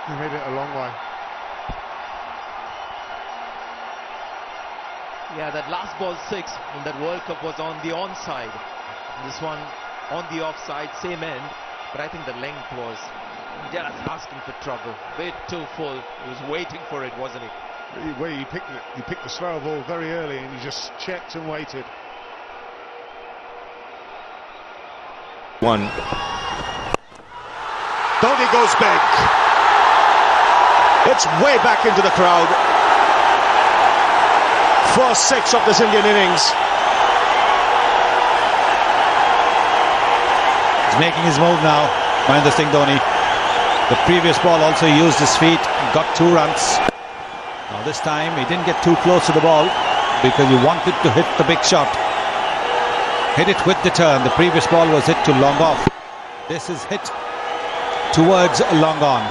He hit it a long way. Yeah, that last ball 6 in that World Cup was on the onside. This one on the offside, same end. But I think the length was just asking for trouble. Bit too full. He was waiting for it, wasn't he? Where you picked the slower ball very early, and you just checked and waited. One. Dhoni goes back. It's way back into the crowd. First 6 of this Indian innings. He's making his move now, Mahendra Singh Dhoni. The previous ball also used his feet, got 2 runs. Now this time he didn't get too close to the ball because he wanted to hit the big shot. Hit it with the turn. The previous ball was hit to long off. This is hit towards long on.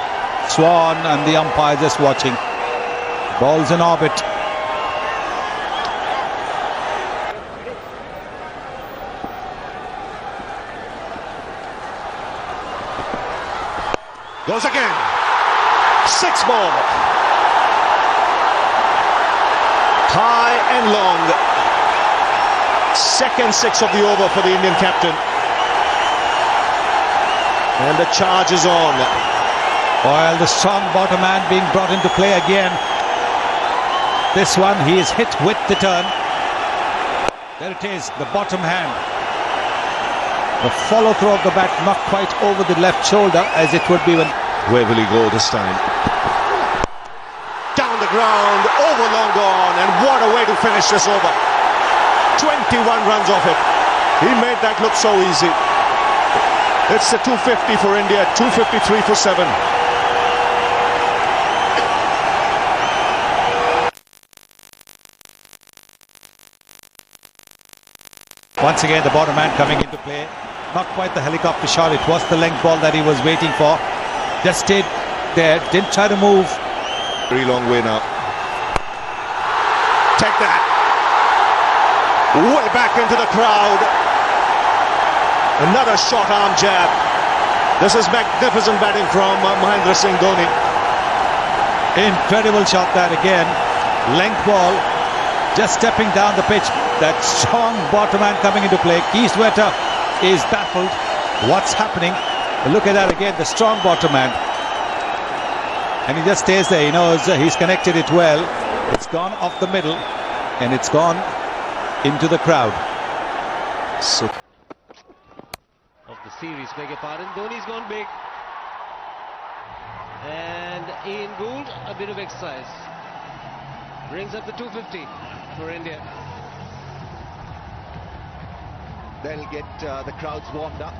Swan and the umpire just watching. Ball's in orbit. Goes again. 6 more. High and long. Second 6 of the over for the Indian captain. And the charge is on. While the strong bottom hand being brought into play again. This one he is hit with the turn. There it is, the bottom hand. The follow through of the bat not quite over the left shoulder as it would be when... Where will he go this time? Down the ground, over long gone, and what a way to finish this over. 21 runs off it. He made that look so easy. It's the 250 for India, 253 for 7. Once again the bottom hand coming into play. Not quite the helicopter shot, it was the length ball that he was waiting for. Just stayed there, didn't try to move. Very long way now. Take that. Way back into the crowd. Another short arm jab. This is magnificent batting from Mahendra Singh Dhoni. Incredible shot that again. Length ball. Just stepping down the pitch. That strong bottom hand coming into play. Keyswetter is baffled. What's happening? Look at that again, the strong bottom hand. And he just stays there. He knows he's connected it well. It's gone off the middle and it's gone into the crowd. So of the series, beg your pardon. Dhoni's gone big. And Ian Gould, a bit of exercise. Brings up the 250 for India. They'll get the crowds warmed up.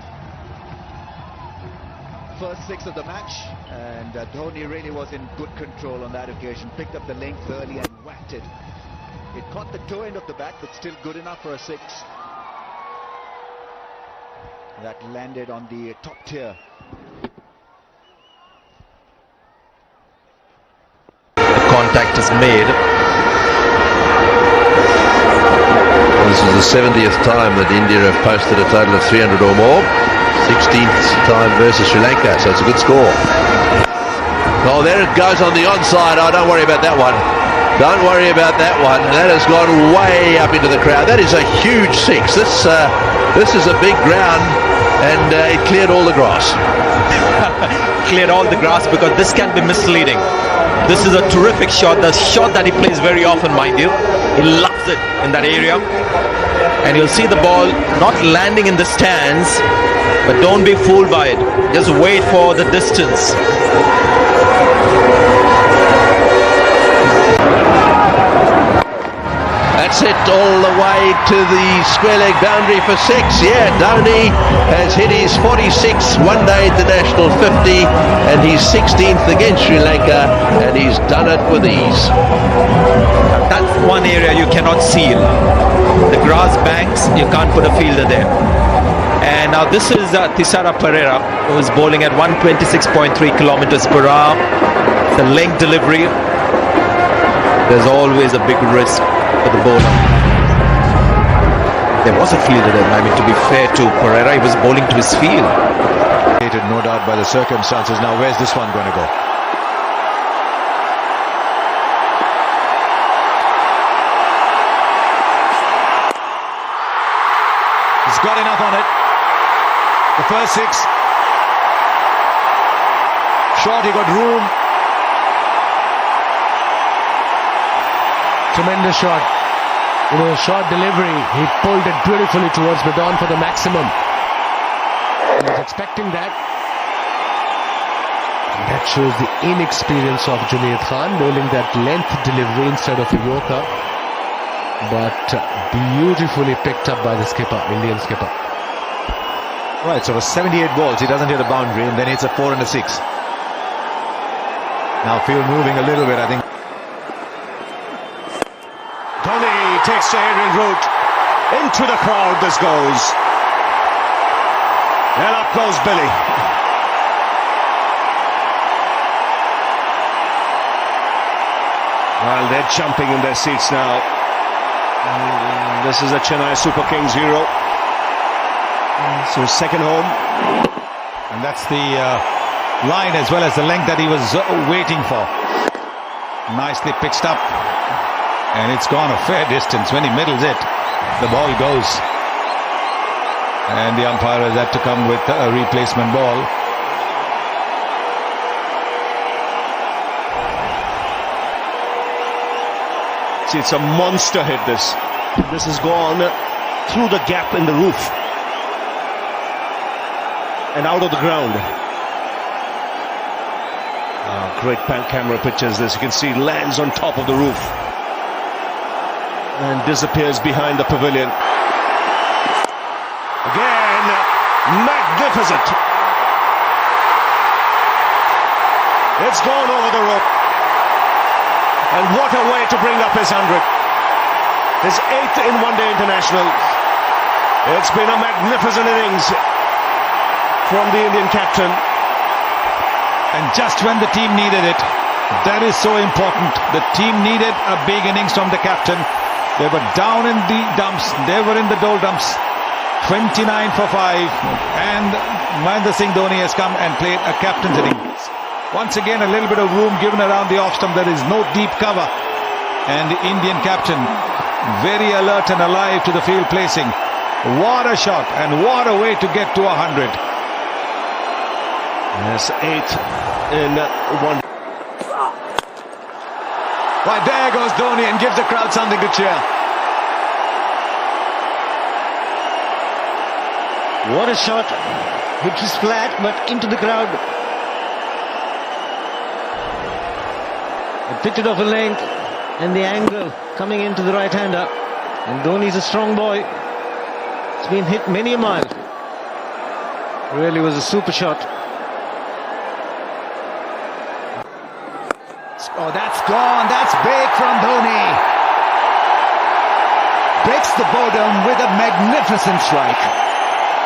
First 6 of the match, and Dhoni really was in good control on that occasion. Picked up the length early and whacked it. It caught the toe end of the bat, but still good enough for a 6. That landed on the top tier. Contact is made. This is the 70th time that India have posted a total of 300 or more. 16th time versus Sri Lanka, so it's a good score. Oh, there it goes on the onside. Oh, don't worry about that one. Don't worry about that one. That has gone way up into the crowd. That is a huge 6. This is a big ground, and it cleared all the grass. Cleared all the grass because this can be misleading. This is a terrific shot, the shot that he plays very often, mind you. He loves it in that area. And you'll see the ball not landing in the stands, but don't be fooled by it. Just wait for the distance. That's it all the way to the square leg boundary for 6. Yeah, Dhoni has hit his 46th one-day international 50 and his 16th against Sri Lanka, and he's done it with ease. That's one area you cannot seal. The grass banks, you can't put a fielder there. And now this is Thisara Pereira, who is bowling at 126.3 kilometers per hour. The length delivery, there's always a big risk for the bowler. There was a fielder there. I mean, to be fair to Pereira, he was bowling to his field. No doubt by the circumstances. Now, where's this one going to go? He's got enough on it. The first 6. Short, he got room. Tremendous shot. Short delivery. He pulled it beautifully towards mid-on for the maximum. He was expecting that. And that shows the inexperience of Junaid Khan, bowling that length delivery instead of a Yorker. But beautifully picked up by the skipper, Indian skipper. Right, so for 78 balls, he doesn't hit a boundary, and then hits a 4 and a 6. Now field moving a little bit, I think. Dhoni takes the aerial route. Into the crowd this goes. And up goes Billy. Well, they're jumping in their seats now. This is a Chennai Super Kings hero. So second home. And that's the line as well as the length that he was waiting for. Nicely pitched up. And it's gone a fair distance. When he middles it, the ball goes. And the umpire has had to come with a replacement ball. See, it's a monster hit, this. This has gone through the gap in the roof. And out of the ground. Great pan camera pictures this. You can see lands on top of the roof. And disappears behind the pavilion. Again, magnificent. It's gone over the rope. And what a way to bring up his 100. His 8th in one-day international. It's been a magnificent innings from the Indian captain. And just when the team needed it, that is so important. The team needed a big innings from the captain. They were down in the dumps. They were in the doldrums. 29 for 5. And Mahendra Singh Dhoni has come and played a captain's innings. Once again, a little bit of room given around the off stump. There is no deep cover. And the Indian captain very alert and alive to the field placing. What a shot and what a way to get to 100. Yes, 8 in one. Right, there goes Dhoni and gives the crowd something to cheer. What a shot. Hit his flat, but into the crowd. It picked it off a length, and the angle coming into the right-hander. And Dhoni's a strong boy. It's been hit many a mile. Really was a super shot. Oh, that's gone. That's big from Dhoni. Breaks the boredom with a magnificent strike.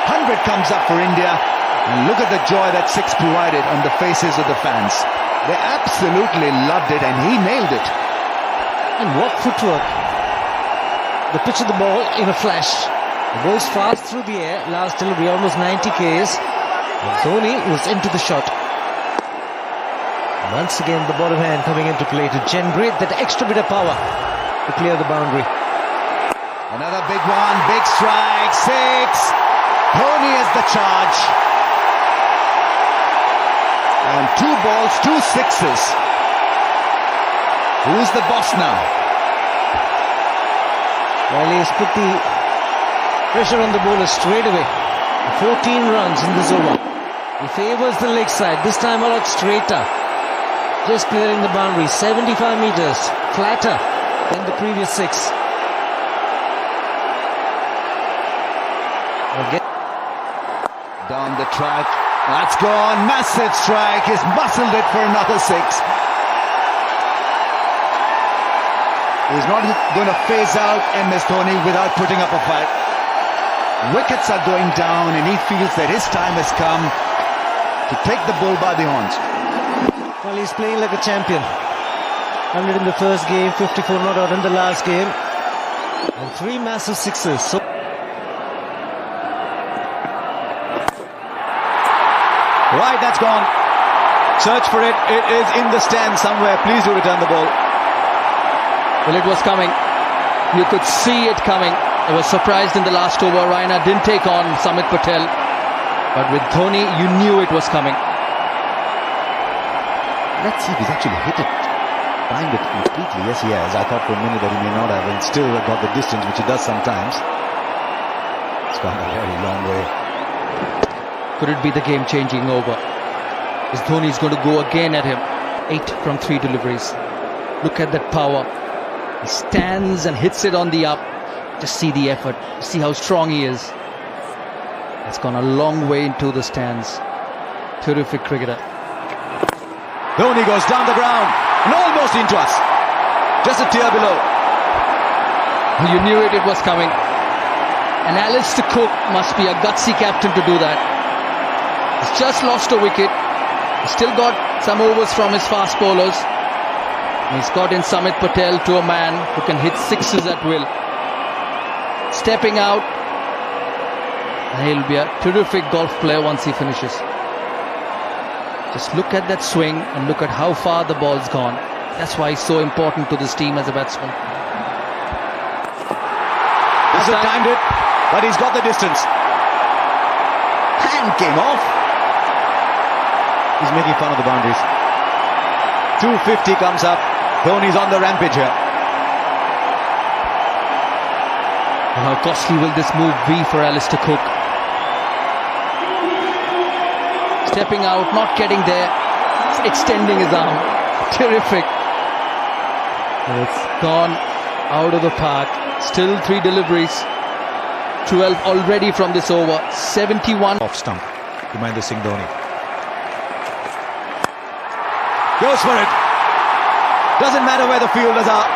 100 comes up for India. And look at the joy that six provided on the faces of the fans. They absolutely loved it and he nailed it. And what footwork. The pitch of the ball in a flash. The ball's fast through the air. Last delivery almost 90 Ks. And Dhoni was into the shot. Once again the bottom hand coming into play to generate that extra bit of power to clear the boundary. Another big one, big strike, 6. Dhoni has the charge. And 2 balls, 2 sixes. Who's the boss now? Well, he's put the pressure on the bowler straight away. 14 runs in this over. He favours the leg side, this time a lot straighter. Just clearing the boundary, 75 meters, flatter than the previous 6. Down the track, that's gone, massive strike, he's muscled it for another 6. He's not going to phase out MS Dhoni without putting up a fight. Wickets are going down and he feels that his time has come to take the bull by the horns. Well, he's playing like a champion. 100 in the first game, 54 not out in the last game. And 3 massive sixes. So right, that's gone. Search for it. It is in the stand somewhere. Please do return the ball. Well, it was coming. You could see it coming. I was surprised in the last over. Raina didn't take on Samit Patel. But with Dhoni, you knew it was coming. Let's see if he's actually hit it. Timed it completely. Yes, he has. I thought for a minute that he may not have, and still got the distance, which he does sometimes. It's gone a very long way. Could it be the game-changing over? Is Dhoni's going to go again at him? 8 from 3 deliveries. Look at that power. He stands and hits it on the up. Just see the effort. See how strong he is. It's gone a long way into the stands. Terrific cricketer. Dhoni goes down the ground and almost into us. Just a tier below. You knew it was coming. And Alistair Cook must be a gutsy captain to do that. He's just lost a wicket. He's still got some overs from his fast bowlers. He's got in Samit Patel to a man who can hit sixes at will. Stepping out. And he'll be a terrific golf player once he finishes. Just look at that swing and look at how far the ball's gone. That's why he's so important to this team as a batsman. Hasn't timed it, but he's got the distance. Hand came off. He's making fun of the boundaries. 250 comes up. Dhoni's on the rampage here. How costly will this move be for Alistair Cook? Stepping out, not getting there, extending his arm. Terrific. And it's gone out of the park. Still 3 deliveries. 12 already from this over. 71. Off stump. Mahendra Singh Dhoni. Goes for it. Doesn't matter where the fielders are,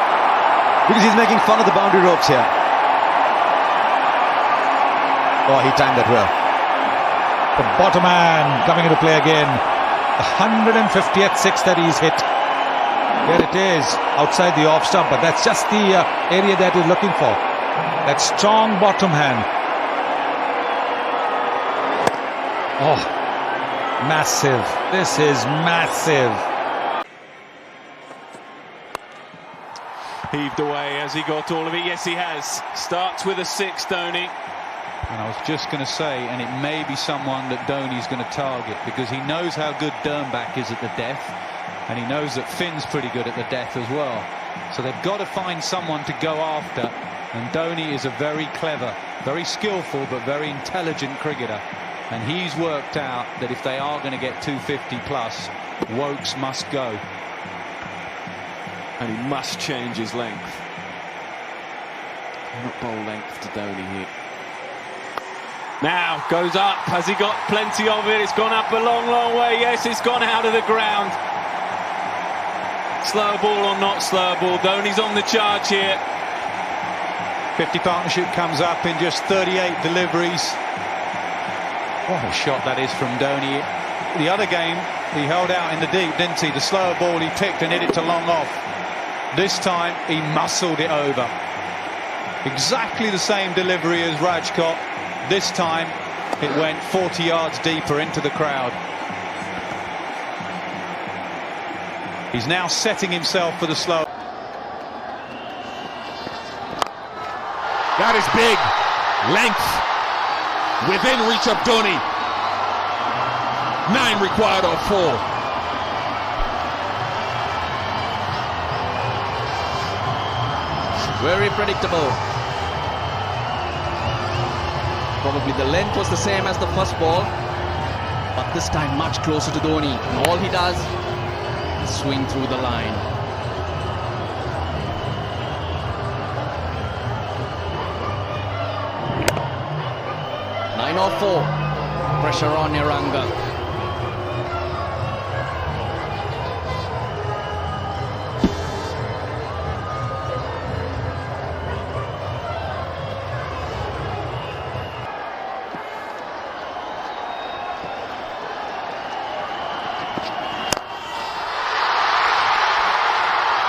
because he's making fun of the boundary ropes here. Oh, he timed that well. The bottom man coming into play again. The 150th 6 that he's hit. There it is, outside the off stump, but that's just the area that he's looking for. That strong bottom hand. Oh, massive. This is massive. heaved away. Has he got all of it? Yes, he has. Starts with a 6, Dhoni. And I was just going to say, and it may be someone that Dhoni's going to target, because he knows how good Dernbach is at the death, and he knows that Finn's pretty good at the death as well. So they've got to find someone to go after, and Dhoni is a very clever, very skillful but very intelligent cricketer, and he's worked out that if they are going to get 250 plus, Woakes must go. And he must change his length. Not bowl length to Dhoni here. Now goes up. Has he got plenty of it? It's gone up a long, long way. Yes, it's gone out of the ground. Slow ball or not slow ball, Dhoni's on the charge here. 50 partnership comes up in just 38 deliveries. What a shot that is from Dhoni. The other game, he held out in the deep, didn't he? The slower ball he picked and hit it to long off. This time, he muscled it over. Exactly the same delivery as Rajkot. This time, it went 40 yards deeper into the crowd. He's now setting himself for the slow. That is big. Length. Within reach of Dhoni. 9 required of 4. Very predictable. Probably the length was the same as the first ball, but this time much closer to Dhoni. And all he does is swing through the line. Nine or 4. Pressure on Niranga.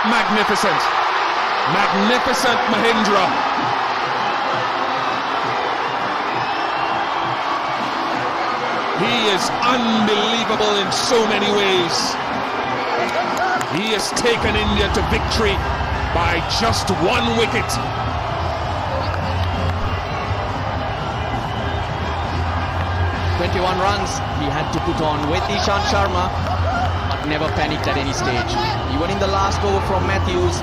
Magnificent. Magnificent Mahendra. He is unbelievable in so many ways. He has taken India to victory by just 1 wicket. "21 runs he had to put on with Ishant Sharma, but never panicked at any stage. Even in the last over from Matthews,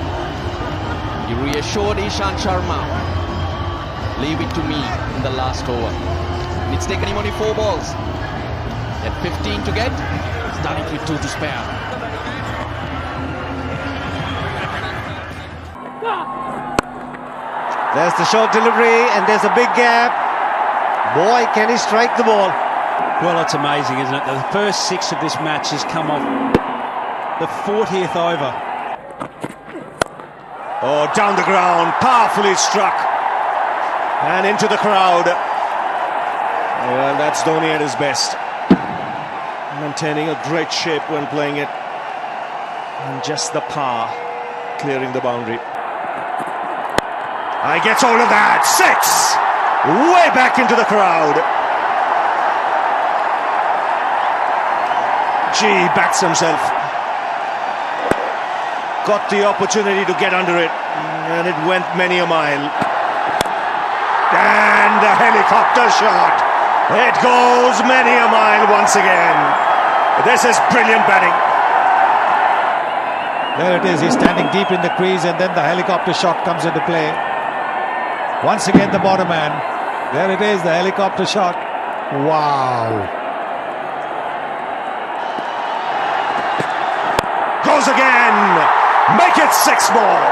he reassured Ishant Sharma, leave it to me in the last over. And it's taken him only 4 balls. He had 15 to get, he's done it with 2 to spare. There's the short delivery, and there's a big gap. Boy, can he strike the ball. Well, it's amazing, isn't it? The first 6 of this match has come off the 40th over. Oh, down the ground, powerfully struck. And into the crowd. Well, that's Dhoni at his best. Maintaining a great shape when playing it. And just the power clearing the boundary. I gets all of that. 6! Way back into the crowd. Gee, backs himself. Got the opportunity to get under it, and it went many a mile. And the helicopter shot. It goes many a mile once again. This is brilliant batting. There it is, he's standing deep in the crease, and then the helicopter shot comes into play. Once again the bottom man. There it is, the helicopter shot. Wow. Goes again. Make it 6 more.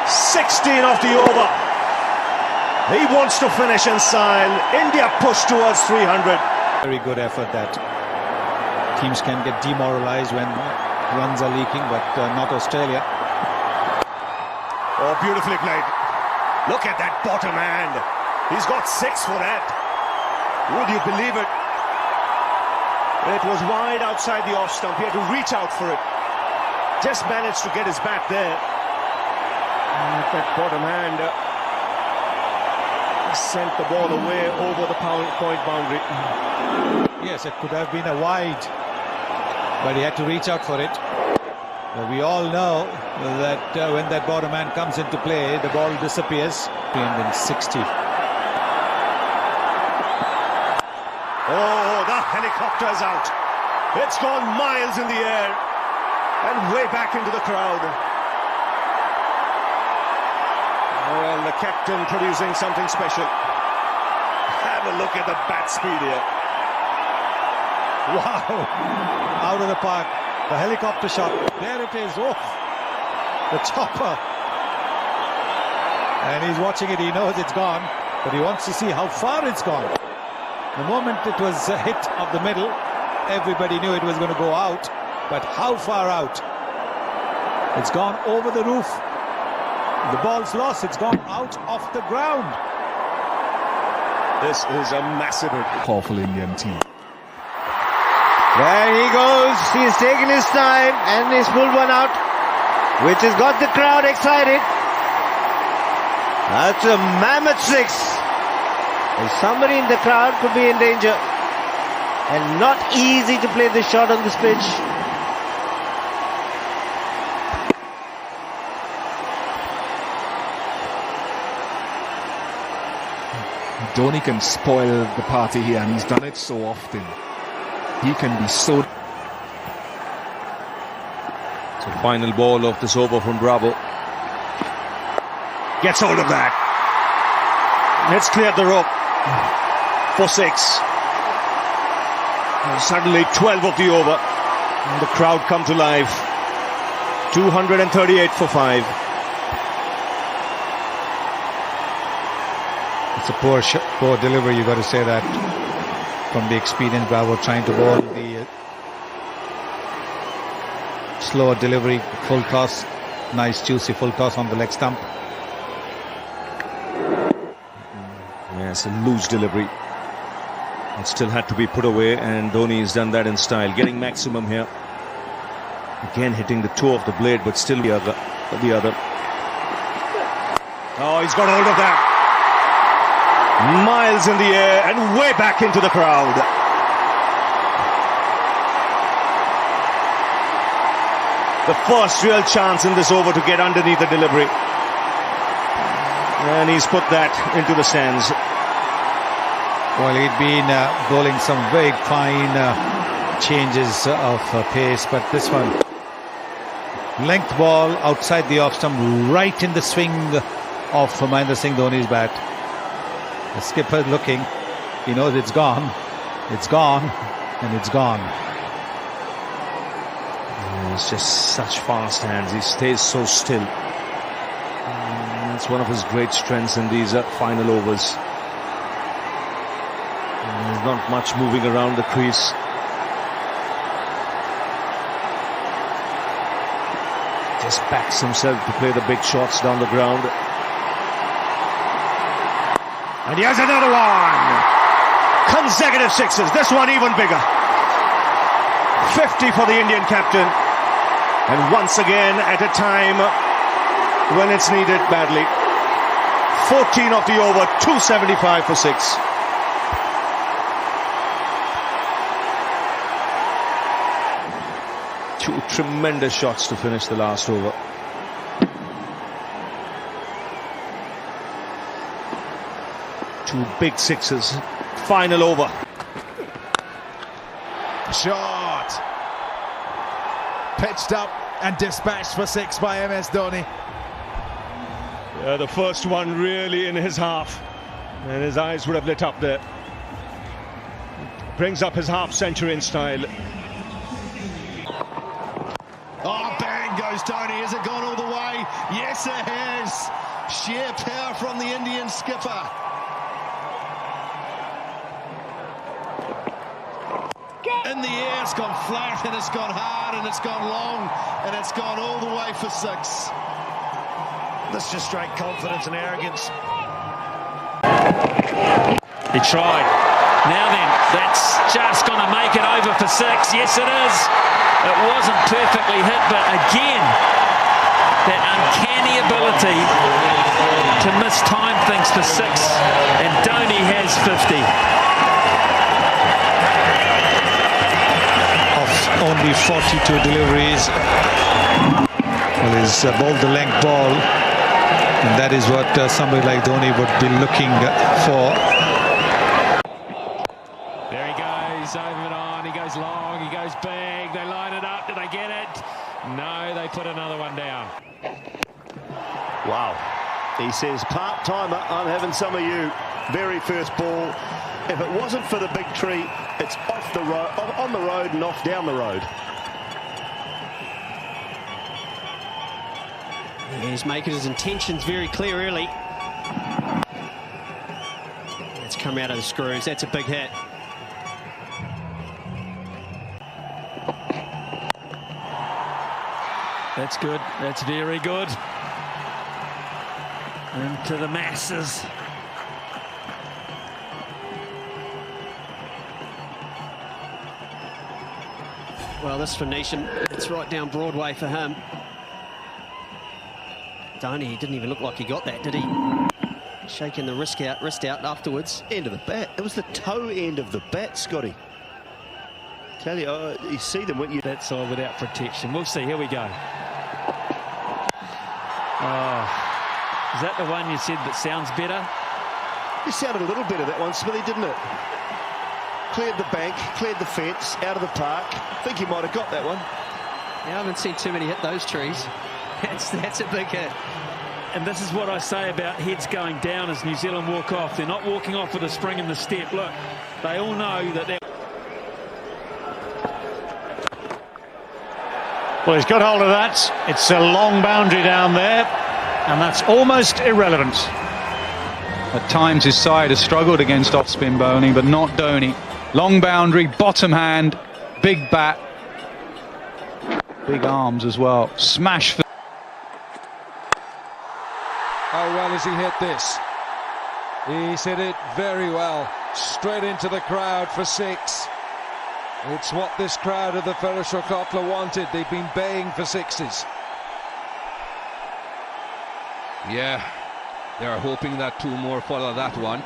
16 of the over. He wants to finish in style. India push towards 300. Very good effort that teams can get demoralized when runs are leaking, but not Australia. Oh, beautifully played. Look at that bottom hand. He's got 6 for that. Would you believe it? It was wide outside the off stump. He had to reach out for it. Just managed to get his bat there. And that bottom hand sent the ball away over the point boundary. Yes, it could have been a wide, but he had to reach out for it. We all know that when that border man comes into play, the ball disappears. In 60. Oh, the helicopter's out. It's gone miles in the air and way back into the crowd. Well, the captain producing something special. Have a look at the bat speed here. Wow! Out of the park. The helicopter shot. There it is. Oh, the chopper. And he's watching it. He knows it's gone, but he wants to see how far it's gone. The moment it was a hit of the middle, everybody knew it was going to go out. But how far out? It's gone over the roof. The ball's lost. It's gone out of the ground. This is a massive, powerful Indian team. There he goes. He's taken his time and he's pulled one out, which has got the crowd excited. That's a mammoth six. And somebody in the crowd could be in danger. And not easy to play this shot on this pitch. Dhoni can spoil the party here, and he's done it so often. He can be so... So final ball of this over from Bravo. Gets hold of that. It's cleared the rope for 6. And suddenly 12 of the over. And the crowd come to life. 238 for 5. It's a poor delivery, you got to say that, from the experienced Bravo, trying to bowl the slower delivery, full toss, nice juicy full toss on the leg stump. Yes, a loose delivery. It still had to be put away, and Dhoni has done that in style, getting maximum here. Again hitting the toe of the blade, but still the other. Oh, he's got hold of that. Miles in the air and way back into the crowd. The first real chance in this over to get underneath the delivery. And he's put that into the stands. Well, he'd been bowling some very fine changes of pace, but this one, length ball outside the off stump, right in the swing of Mahendra Singh Dhoni's bat. The skipper looking, he knows it's gone, and it's gone. It's just such fast hands, he stays so still. It's one of his great strengths in these final overs. There's not much moving around the crease. Just backs himself to play the big shots down the ground. And here's another one. Consecutive sixes. This one even bigger. 50 for the Indian captain. And once again at a time when it's needed badly. 14 of the over, 275 for 6. Two tremendous shots to finish the last over. Two big sixes. Final over. Shot. Pitched up and dispatched for 6 by MS Dhoni. Yeah, the first one really in his half. And his eyes would have lit up there. Brings up his half century in style. Oh, bang goes Dhoni. Has it gone all the way? Yes, it has. Sheer power from the Indian skipper. In the air, it's gone flat, and it's gone hard, and it's gone long, and it's gone all the way for 6. That's just straight confidence and arrogance. He tried. Now then, that's just going to make it over for 6. Yes, it is. It wasn't perfectly hit, but again, that uncanny ability to miss time things for 6, and Dhoni has 50. Own only 42 deliveries. Well, he's bowled the length ball, and that is what somebody like Dhoni would be looking for. There he goes, over and on, he goes long, he goes big, they line it up, did they get it? No, they put another one down. Wow. He says, part-timer, I'm having some of you. Very first ball. If it wasn't for the big tree, it's off the road, on the road and off down the road. He's making his intentions very clear early. It's come out of the screws. That's a big hit. That's good. That's very good. Into the masses. Well, this Phoenician, it's right down Broadway for him. Dhoni didn't even look like he got that, did he? Shaking the wrist out afterwards. End of the bat. It was the toe end of the bat, Scotty. Tell you, you see them when you... That side without protection. We'll see. Here we go. Oh, is that the one you said that sounds better? It sounded a little better, that one, Smithy, didn't it? Cleared the bank, cleared the fence, out of the park. I think he might have got that one. Yeah, I haven't seen too many hit those trees. That's a big hit. And this is what I say about heads going down as New Zealand walk off. They're not walking off with a spring in the step. Look, they all know that they're... Well, he's got hold of that. It's a long boundary down there, and that's almost irrelevant. At times his side has struggled against off-spin bowling, but not Dhoni. Long boundary, bottom hand, big bat, big arms as well. Smash for... How well has he hit this? He's hit it very well. Straight into the crowd for 6. It's what this crowd of the Ferrisher-Coupler wanted. They've been baying for 6s. Yeah, they are hoping that 2 more follow that one.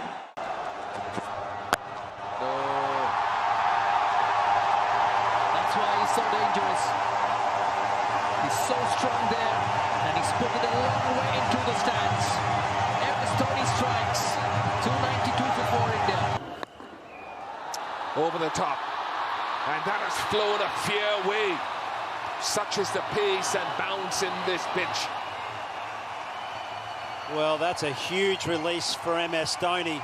That's why he's so dangerous. He's so strong there, and he's put it a long way into the stands. MS Dhoni strikes. 292 for 4 India. Over the top. And that has flown a fair way. Such is the pace and bounce in this pitch. Well, that's a huge release for MS Dhoni.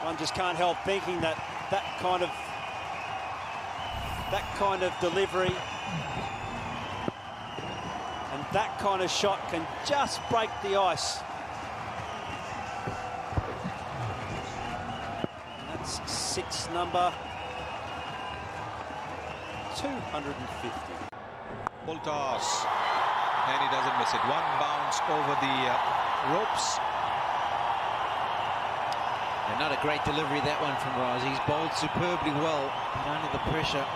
One just can't help thinking that that kind of delivery and that kind of shot can just break the ice. That's 6 number 250. Full toss, and he doesn't miss it. One bounce over the ropes. And not a great delivery, that one from Raz. He's bowled superbly well, but under the pressure.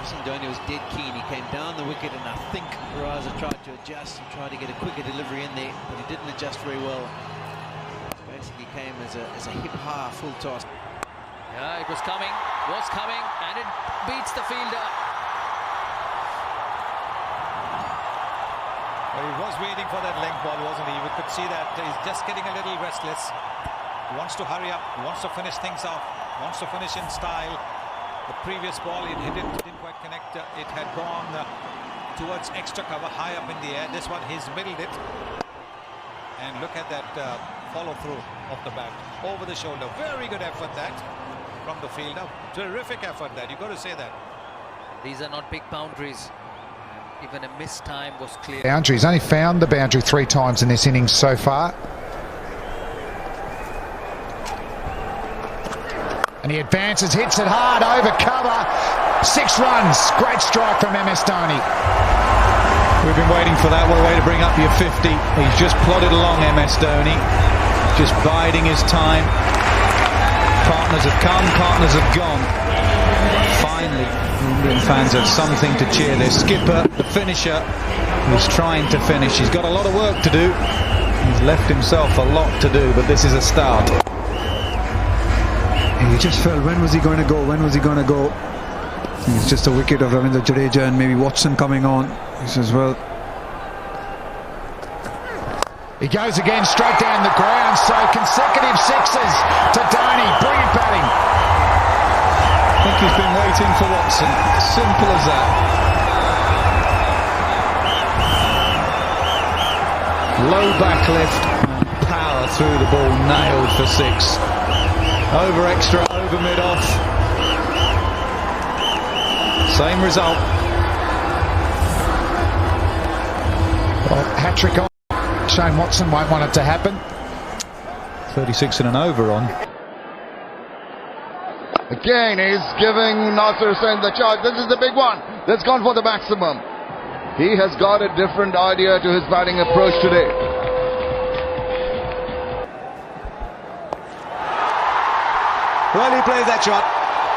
Singh Dhoni was dead keen. He came down the wicket, and I think Raza tried to adjust and tried to get a quicker delivery in there, but he didn't adjust very well. Basically came as a hip-high full toss. Yeah, it was coming, and it beats the fielder. Well, he was waiting for that length ball, wasn't he? We could see that he's just getting a little restless. He wants to hurry up, he wants to finish things off, wants to finish in style. The previous ball, it hit it, didn't quite connect. It had gone towards extra cover, high up in the air. This one, he's middled it. And look at that follow-through of the bat. Over the shoulder. Very good effort, that, from the fielder. Terrific effort, that. You've got to say that. These are not big boundaries. Even a missed time was clear. Boundary. He's only found the boundary 3 times in this innings so far. And he advances, hits it hard, over cover. 6 runs. Great strike from MS Dhoni. We've been waiting for that. What a way to bring up your 50. He's just plodded along, MS Dhoni. Just biding his time. Partners have come, partners have gone. Finally, Indian fans have something to cheer their skipper, the finisher, who's trying to finish. He's got a lot of work to do. He's left himself a lot to do, but this is a start. He just felt, when was he going to go? When was he going to go? It's just a wicket of Ravindra Jadeja and maybe Watson coming on. He says, well. He goes again straight down the ground, so consecutive sixes to Dhoni. Brilliant batting. I think he's been waiting for Watson. Simple as that. Low back lift and power through the ball, nailed for 6. Over extra, over mid-off. Same result. Well, hat-trick on. Shane Watson won't want it to happen. 36 and an over on. Again, he's giving Nasser Hussain the charge. This is the big one. That's gone for the maximum. He has got a different idea to his batting approach today. Well, he plays that shot.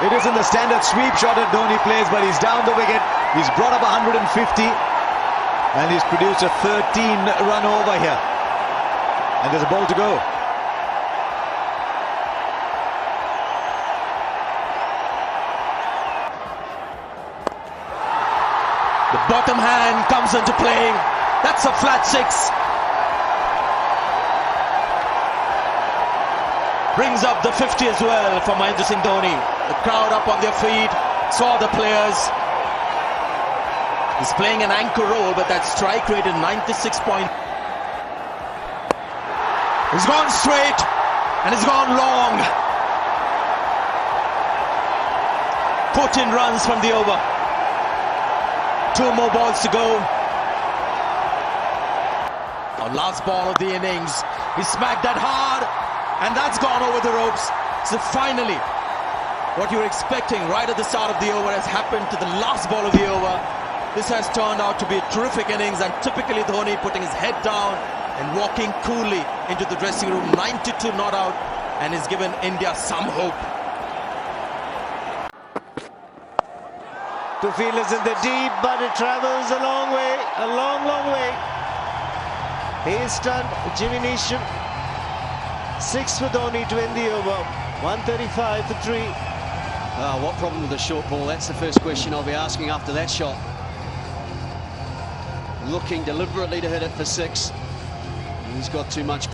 It isn't the standard sweep shot that Dhoni plays, but he's down the wicket. He's brought up 150 and he's produced a 13-run over here. And there's a ball to go. The bottom hand comes into play. That's a flat 6. Brings up the 50 as well for Mahendra Singh Dhoni. The crowd up on their feet, saw the players. He's playing an anchor role, but that strike rate is 96 point. He's gone straight and he's gone long. 14 runs from the over. 2 more balls to go. On last ball of the innings, he smacked that hard. And that's gone over the ropes. So finally, what you were expecting right at the start of the over has happened to the last ball of the over. This has turned out to be a terrific innings, and typically Dhoni putting his head down and walking coolly into the dressing room. 92 not out, and has given India some hope. Two fielders in the deep, but it travels a long way, a long, long way. He's stunned Jimmy Neesham. 6 for Dhoni to end the over. 135 for 3. What problem with the short ball? That's the first question I'll be asking after that shot. Looking deliberately to hit it for 6. He's got too much.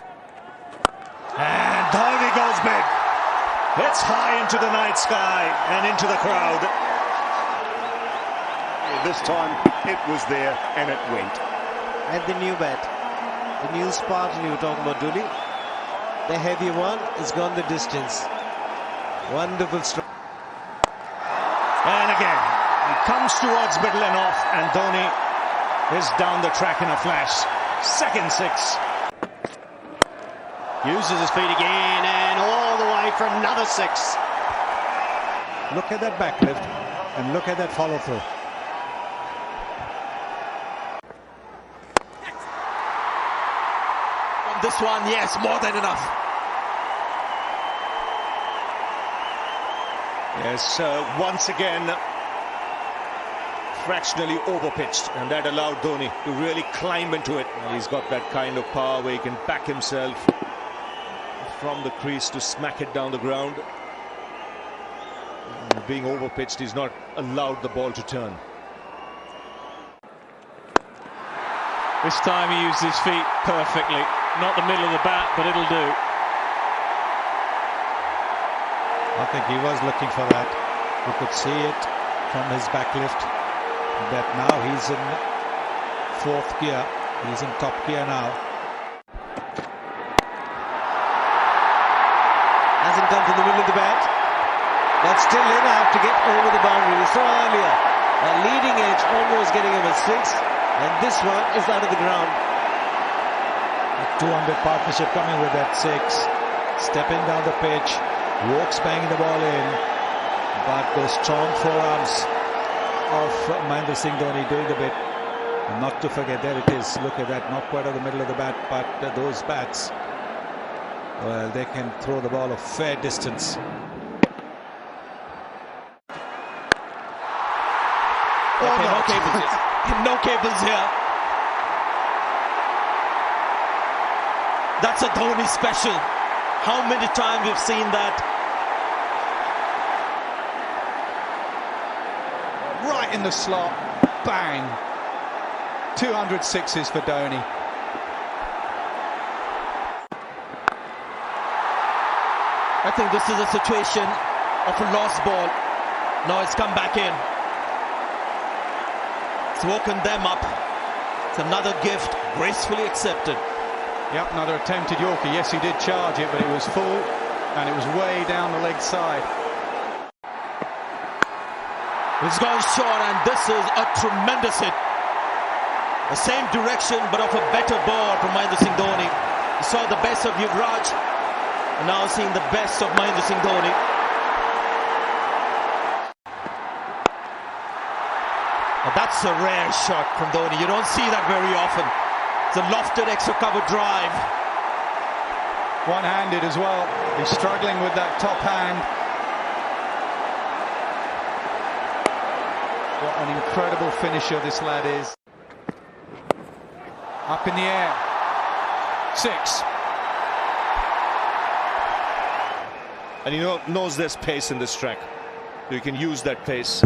And Dhoni goes big. It's high into the night sky and into the crowd. This time it was there and it went. And the new bat, the new Spartan you were talking about, Dooley. The heavy one has gone the distance. Wonderful strike. And again, he comes towards middle and off, and Dhoni is down the track in a flash. Second 6. Uses his feet again, and all the way for another 6. Look at that back lift and look at that follow through. This one, yes, more than enough. Yes, once again, fractionally overpitched, and that allowed Dhoni to really climb into it. And he's got that kind of power where he can back himself from the crease to smack it down the ground. And being overpitched, he's not allowed the ball to turn. This time he used his feet perfectly. Not the middle of the bat, but it'll do. I think he was looking for that. You could see it from his back lift. That now he's in 4th gear. He's in top gear now. Hasn't come from the middle of the bat. That's still in. I have to get over the boundary. We saw earlier a leading edge almost getting him a 6. And this one is out of the ground. A 200 partnership coming with that 6. Stepping down the pitch. Walks banging the ball in. But those strong forearms of Mahendra Singh Dhoni doing a bit. And not to forget, there it is. Look at that. Not quite at the middle of the bat, but those bats, well, they can throw the ball a fair distance. Okay, no cables. No cables here. That's a Dhoni special. How many times we've seen that? right in the slot. Bang. 200 sixes for Dhoni. I think this is a situation of a lost ball. Now it's come back in. It's woken them up. It's another gift, gracefully accepted. Yep, another attempted Yorker. Yes, he did charge it, but it was full, and it was way down the leg side. It's gone short, and this is a tremendous hit. The same direction, but of a better ball from Mahendra Singh Dhoni. You saw the best of Yuvraj, and now seeing the best of Mahendra Singh Dhoni. But that's a rare shot from Dhoni. You don't see that very often. It's a lofted extra cover drive. One-handed as well. He's struggling with that top hand. What an incredible finisher this lad is. Up in the air. 6. And he knows there's pace in this track. You can use that pace.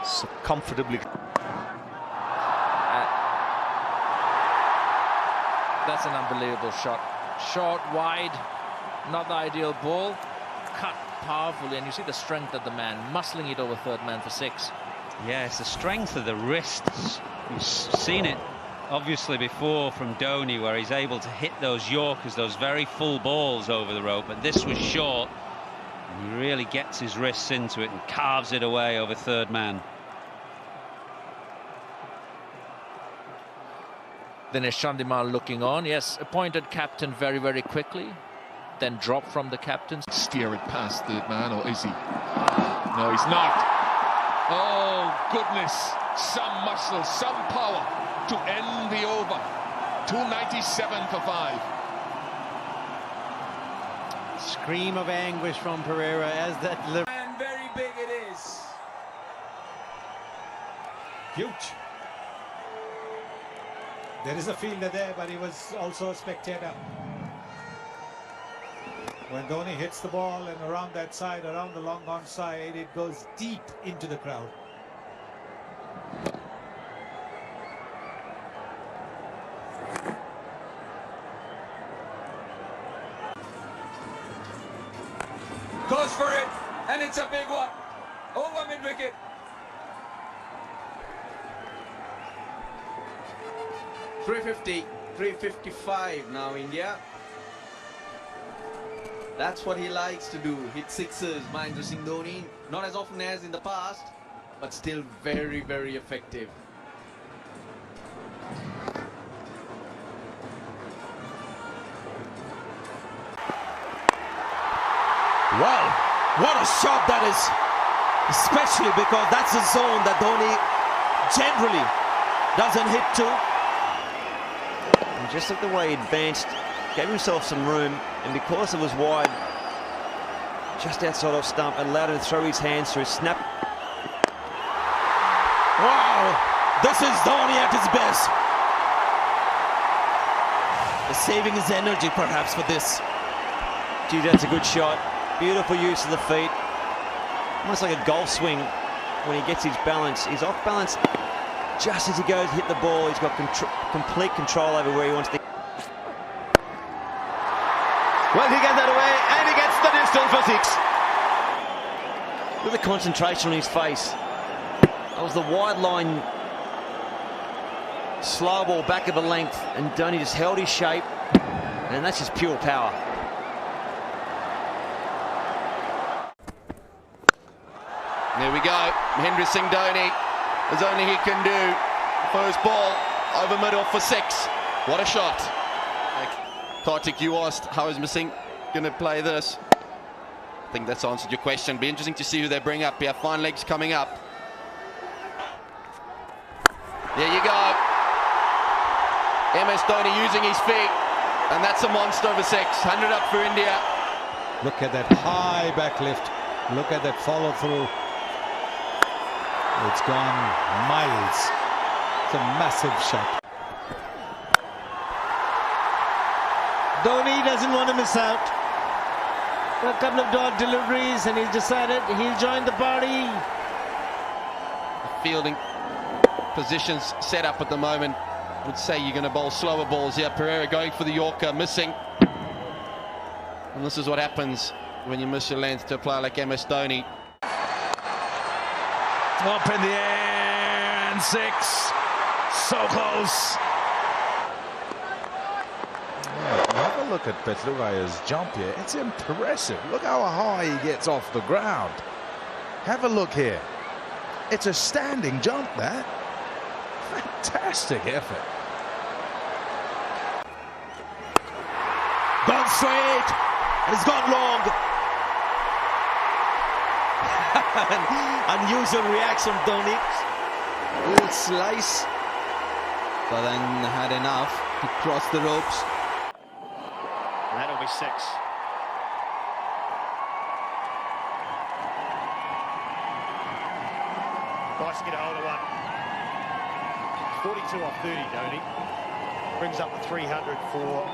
So comfortably. That's an unbelievable shot. Short, wide, not the ideal ball. Cut powerfully, and you see the strength of the man, muscling it over third man for 6. Yeah, it's the strength of the wrists. We've seen it obviously before from Dhoni, where he's able to hit those Yorkers, those very full balls over the rope, but this was short, and he really gets his wrists into it and carves it away over third man. Dinesh Chandimal looking on. Yes, appointed captain very, very quickly. Then dropped from the captain. Steer it past the man, or is he? No, he's not. Oh, goodness. Some muscle, some power to end the over. 297 for 5. Scream of anguish from Pereira as that... And very big it is. Huge. There is a fielder there, but he was also a spectator. When Dhoni hits the ball and around that side, around the long on side, it goes deep into the crowd. Goes for it, and it's a big one. Over mid-wicket. .350, 355 now India. That's what he likes to do, hit sixes, Mahendra Singh Dhoni. Not as often as in the past, but still very, very effective. Wow, what a shot that is. Especially because that's a zone that Dhoni generally doesn't hit to. And just look the way he advanced, gave himself some room, and because it was wide, just outside off stump, allowed him to throw his hands through, snap. Wow, this is Dhoni at his best. He's saving his energy perhaps for this. Gee, that's a good shot. Beautiful use of the feet. Almost like a golf swing when he gets his balance. He's off balance just as he goes to hit the ball. He's got complete control over where he wants to. Well, he gets that away, and he gets the distance for 6. Look at the concentration on his face. That was the wide line slow ball back of the length, and Dhoni just held his shape, and that's just pure power. There we go. Mahendra Singh Dhoni, as only he can do. First ball over middle for 6. What a shot. Kartik, you asked how is Singh going to play this. I think that's answered your question. Be interesting to see who they bring up here. Fine legs coming up. There you go. MS Dhoni using his feet, and that's a monster over 6. 100 up for India. Look at that high back lift. Look at that follow through. It's gone miles. It's a massive shot. Dhoni doesn't want to miss out. A couple of dot deliveries and he's decided he'll join the party. Fielding positions set up at the moment. I would say you're going to bowl slower balls here. Pereira going for the Yorker, missing. And this is what happens when you miss your length to a player like MS Dhoni. Up in the air and 6. So close. Have a look at Petluraya's jump here. It's impressive. Look how high he gets off the ground. Have a look here. It's a standing jump, that. Fantastic effort. Gone straight. And it's gone long. Unusual reaction, Dhoni. Little slice. But then had enough to cross the ropes. And that'll be 6. Nice to get a hold of one. 42 off 30, Dhoni. Brings up the 300 for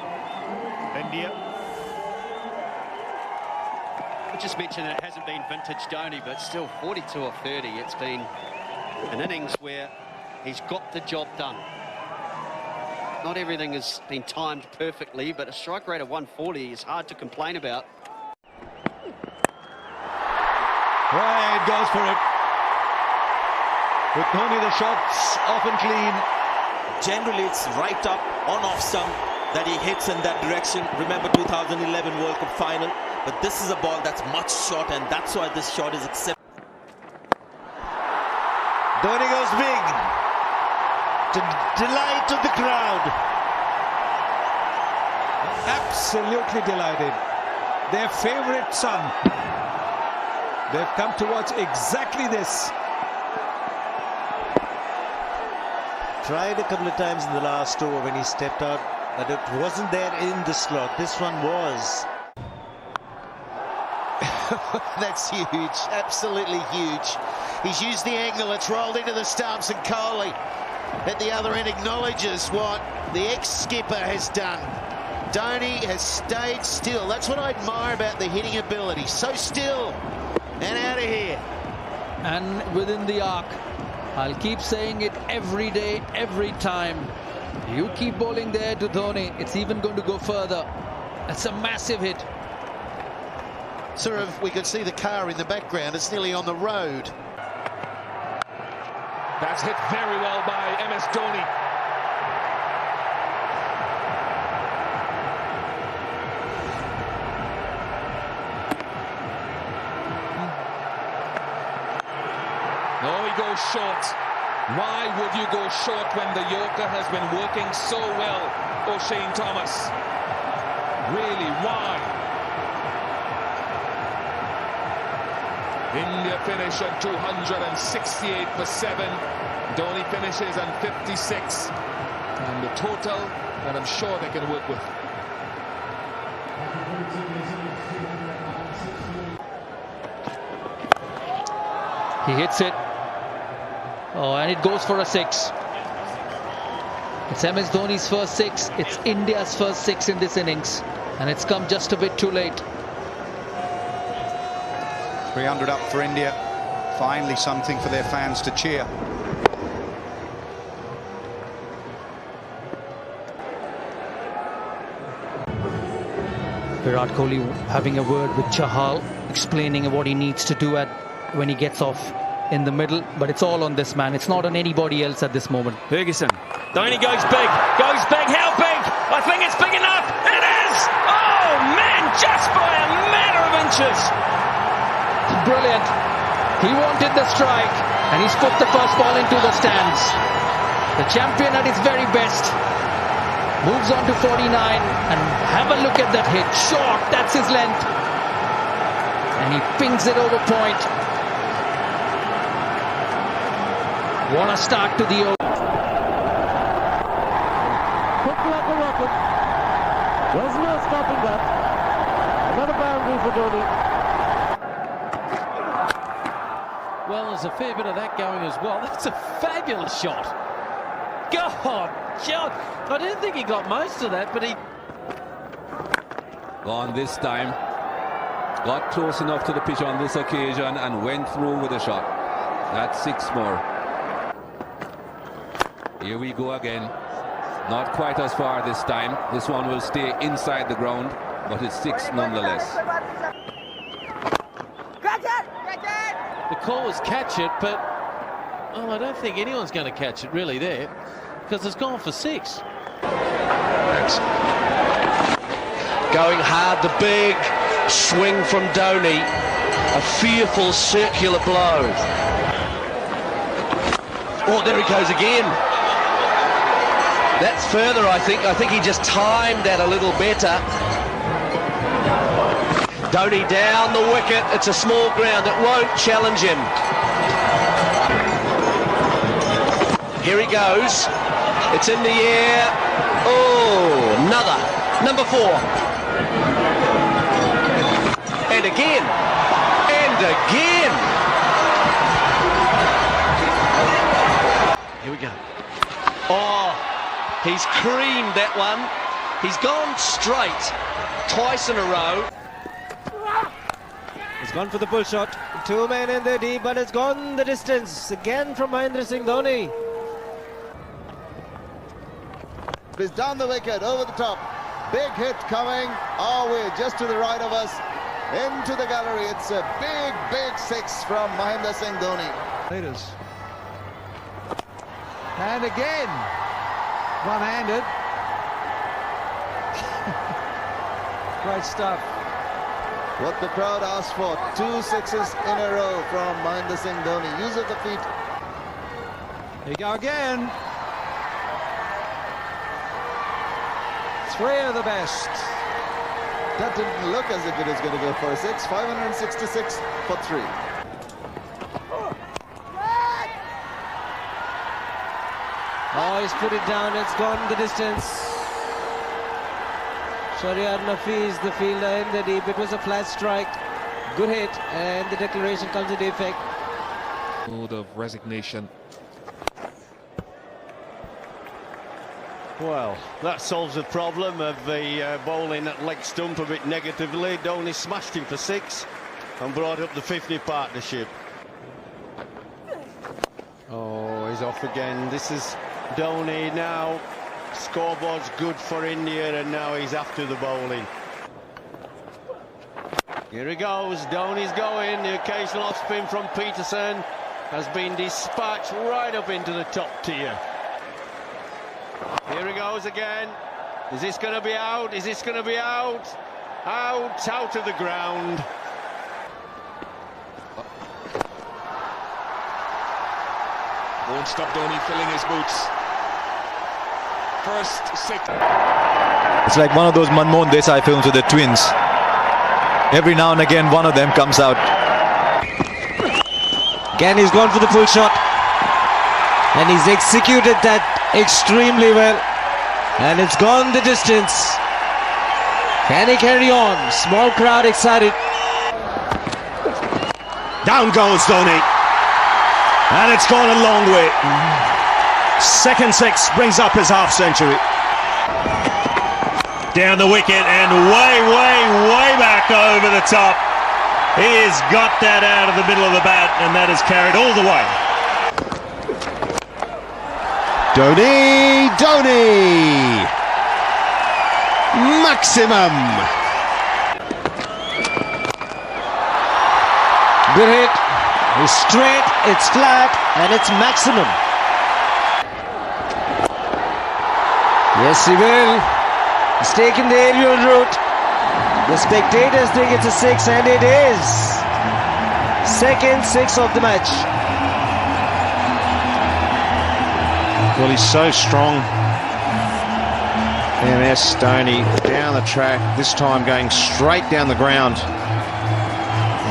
India. I just mentioned that it hasn't been vintage Dhoni, but still 42 off 30. It's been an innings where he's got the job done. Not everything has been timed perfectly, but a strike rate of 140 is hard to complain about. Right, goes for it. With Dhoni, the shots often clean. Generally, it's right up on off stump that he hits in that direction. Remember 2011 World Cup final. But this is a ball that's much shorter, and that's why this shot is accepted. Dhoni goes big. To delight of the crowd. Absolutely delighted. Their favourite son. They've come to watch exactly this. Tried a couple of times in the last over when he stepped out, but it wasn't there in the slot. This one was. That's huge, absolutely huge. He's used the angle, it's rolled into the stumps, and Kohli at the other end acknowledges what the ex-skipper has done. Dhoni has stayed still. That's what I admire about the hitting ability. So still and out of here. And within the arc. I'll keep saying it every day, every time. You keep bowling there to Dhoni, it's even going to go further. That's a massive hit. Sort of, we could see the car in the background. It's nearly on the road. That's hit very well by MS Dhoni. No, he goes short. Why would you go short when the Yorker has been working so well, O'Shane Thomas? Really, why? India finish on 268 for 7. Dhoni finishes on 56. And the total that I'm sure they can work with. He hits it. Oh, and it goes for a 6. It's MS Dhoni's first 6. It's India's first 6 in this innings. And it's come just a bit too late. 300 up for India. Finally something for their fans to cheer. Virat Kohli having a word with Chahal, explaining what he needs to do when he gets off in the middle. But it's all on this man. It's not on anybody else at this moment. Ferguson. Dhoni goes big. Goes big. How big? I think it's big enough. It is! Oh, man, just by a matter of inches. Brilliant. He wanted the strike and he's put the first ball into the stands. The champion at his very best moves on to 49 and have a look at that hit. Short, that's his length. And he pings it over point. What a start to the over. Quick like a rocket. There's no stopping that. Another boundary for Dhoni. Well, there's a fair bit of that going as well. That's a fabulous shot. God, John. I didn't think he got most of that, but he... Gone this time. got close enough to the pitch on this occasion and went through with a shot. That's 6 more. Here we go again. Not quite as far this time. This one will stay inside the ground, but it's 6 nonetheless. The call was catch it, but well, I don't think anyone's going to catch it really there, because it's gone for 6. Going hard, the big swing from Dhoni. A fearful circular blow. Oh, there he goes again. That's further, I think. I think he just timed that a little better. Dhoni down the wicket. It's a small ground. It won't challenge him. Here he goes. It's in the air. Oh, another. Number 4. And again. And again. Here we go. Oh, he's creamed that one. He's gone straight twice in a row. He's gone for the pull shot. 2 men in the deep, but it's gone the distance. Again from Mahendra Singh Dhoni. It's down the wicket, over the top. Big hit coming our way, just to the right of us. Into the gallery. It's a big, big 6 from Mahendra Singh Dhoni. Leaders. And again, one-handed. Great stuff. What the crowd asked for. 2 sixes in a row from Mahendra Singh Dhoni. Use of the feet. Here you go again. 3 of the best. That didn't look as if it was going to go for a 6. 566 for 3. Oh, he's put it down. It's gone the distance. Shariar Nafiz, the fielder in the deep. It was a flat strike. Good hit, and the declaration comes into effect. Mood of resignation. Well, that solves the problem of the bowling at leg stump a bit negatively. Dhoni smashed him for 6 and brought up the 50 partnership. Oh, he's off again. This is Dhoni now. Scoreboard's good for India, and now he's after the bowling. Here he goes. Dhoni's going. The occasional off spin from Peterson has been dispatched right up into the top tier. Here he goes again. Is this going to be out? Is this going to be out? Out of the ground. Won't stop Dhoni filling his boots. First 6. It's like one of those Manmohan Desai films with the twins. Every now and again, one of them comes out. Again, he's gone for the full shot. And he's executed that extremely well. And it's gone the distance. Can he carry on? Small crowd excited. Down goes Dhoni. And it's gone a long way. Second 6 brings up his half-century. Down the wicket and way back over the top. He has got that out of the middle of the bat, and that is carried all the way. Dhoni! Maximum! Good hit. It's straight, it's flat, and it's maximum. Yes, he will. He's taken the aerial route. The spectators think it's a 6, and it is. Second 6 of the match. Well, he's so strong. MS Dhoni down the track, this time going straight down the ground.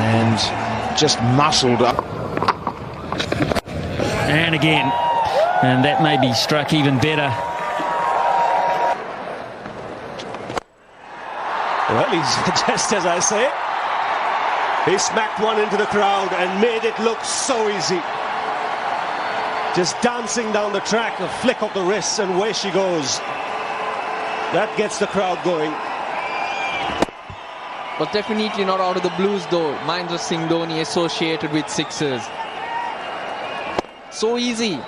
And just muscled up. And again. And that may be struck even better. Well, he's just as I say. He smacked one into the crowd and made it look so easy. Just dancing down the track, a flick of the wrist, and away she goes. That gets the crowd going. but definitely not out of the blues though. Mahendra Singh Dhoni associated with sixes. So easy.